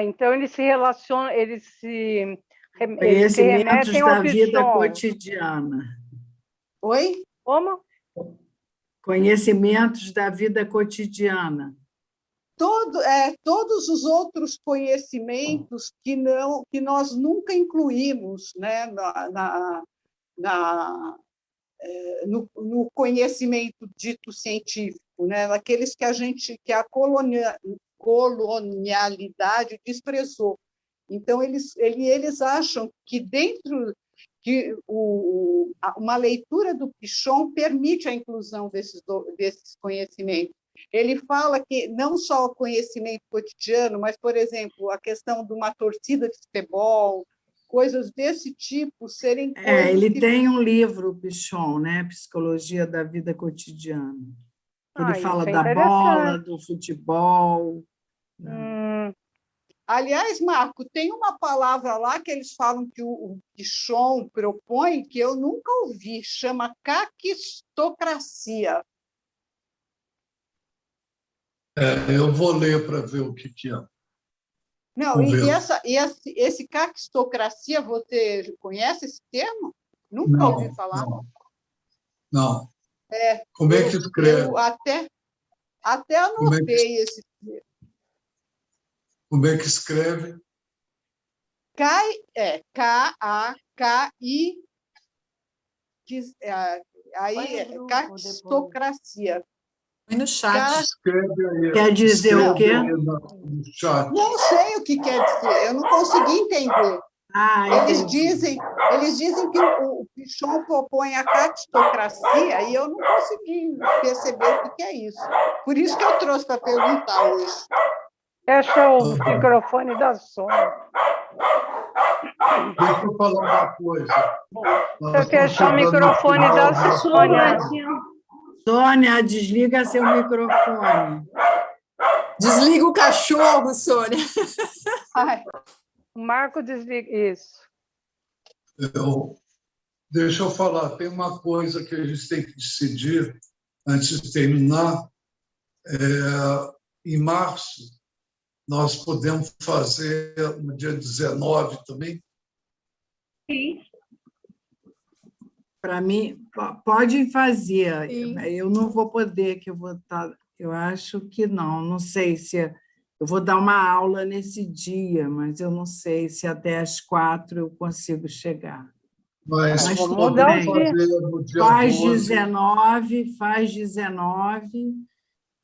Então eles se relacionam, eles se conhecimentos da vida Pichon. cotidiana. Oi? Como? Conhecimentos da vida cotidiana. Todos os outros conhecimentos que nós nunca incluímos, né, no conhecimento dito científico, né, naqueles que a colonialidade desprezou. Então, eles acham que uma leitura do Pichon permite a inclusão desses conhecimentos. Ele fala que não só o conhecimento cotidiano, mas, por exemplo, a questão de uma torcida de futebol, coisas desse tipo serem coisas ele tem um livro, Pichon, né? Psicologia da Vida Cotidiana. Ele fala da bola, do futebol. Aliás, Marco, tem uma palavra lá que eles falam que o Pichon propõe, que eu nunca ouvi, chama caquistocracia. Eu vou ler para ver o que é. Não, esse caquistocracia, você conhece esse termo? Nunca ouvi falar. Não. Como é que escreve? Eu até anotei esse. Como é que escreve? K-A-K-I, aí é caquistocracia. Põe no chat. Escreve aí. Quer dizer o quê? No chat. Não sei o que quer dizer, eu não consegui entender. Eles dizem que o Pichon propõe a caquistocracia e eu não consegui perceber o que é isso. Por isso que eu trouxe para perguntar hoje. Fecha o microfone da Sônia. Deixa eu falar uma coisa. Você fechar o microfone da Sônia. Sônia, desliga seu microfone. Desliga o cachorro, Sônia. Ai, o Marco desliga. Isso. Deixa eu falar, tem uma coisa que a gente tem que decidir antes de terminar. Em março, nós podemos fazer no dia 19 também? Sim. Para mim, pode fazer. Sim. Eu não vou poder, que eu vou estar. Eu acho que não. Não sei se eu vou dar uma aula nesse dia, mas eu não sei se até às 4 eu consigo chegar. Mas tudo bem. fazer no dia Faz 12. 19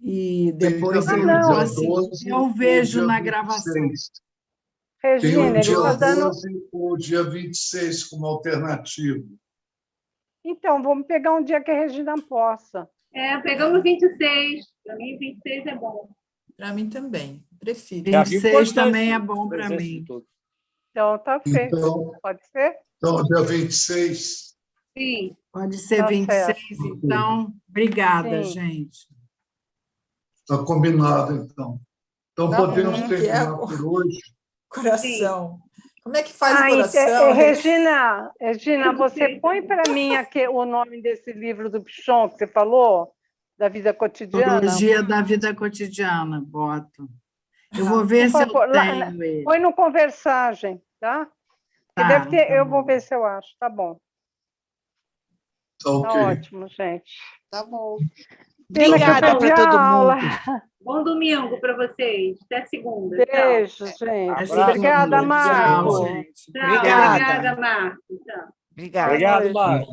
e depois Tem eu, dia assim, 12 eu vejo ou dia na gravação. 26. Regina, Tem o ele dia está 12 dando. ou o dia 26 como alternativo. Então, vamos pegar um dia que a Regina possa. Pegamos 26. Para mim, 26 é bom. Para mim também, prefiro. 26 também é bom para mim. Então, tá feito. Então, Pode ser? Então, dia 26. Sim. Pode ser Tá 26, certo. então. Obrigada, Sim. gente. Está combinado, então. Então, Tá podemos bom. terminar por hoje. Coração. Como é que faz o Ah, coração? Regina, você põe para mim aqui o nome desse livro do Pichon que você falou, da vida cotidiana? Biologia da vida cotidiana, boto. Eu vou ver se eu tenho ele. Põe no Conversagem, tá? Tá, Deve ter, tá eu bom. vou ver se eu acho. Tá bom. Tá ok. Tá ótimo, gente. Tá bom. Pena que eu Obrigada perdi para todo a aula. mundo. Bom domingo para vocês. Até segunda. Beijo, Tchau. gente. Até Obrigada, segunda. Marco. Tchau, gente. Tchau. Obrigada. Obrigada, Marco. Tchau. Obrigada. Obrigado, Marco.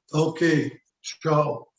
Tá ok. Tchau.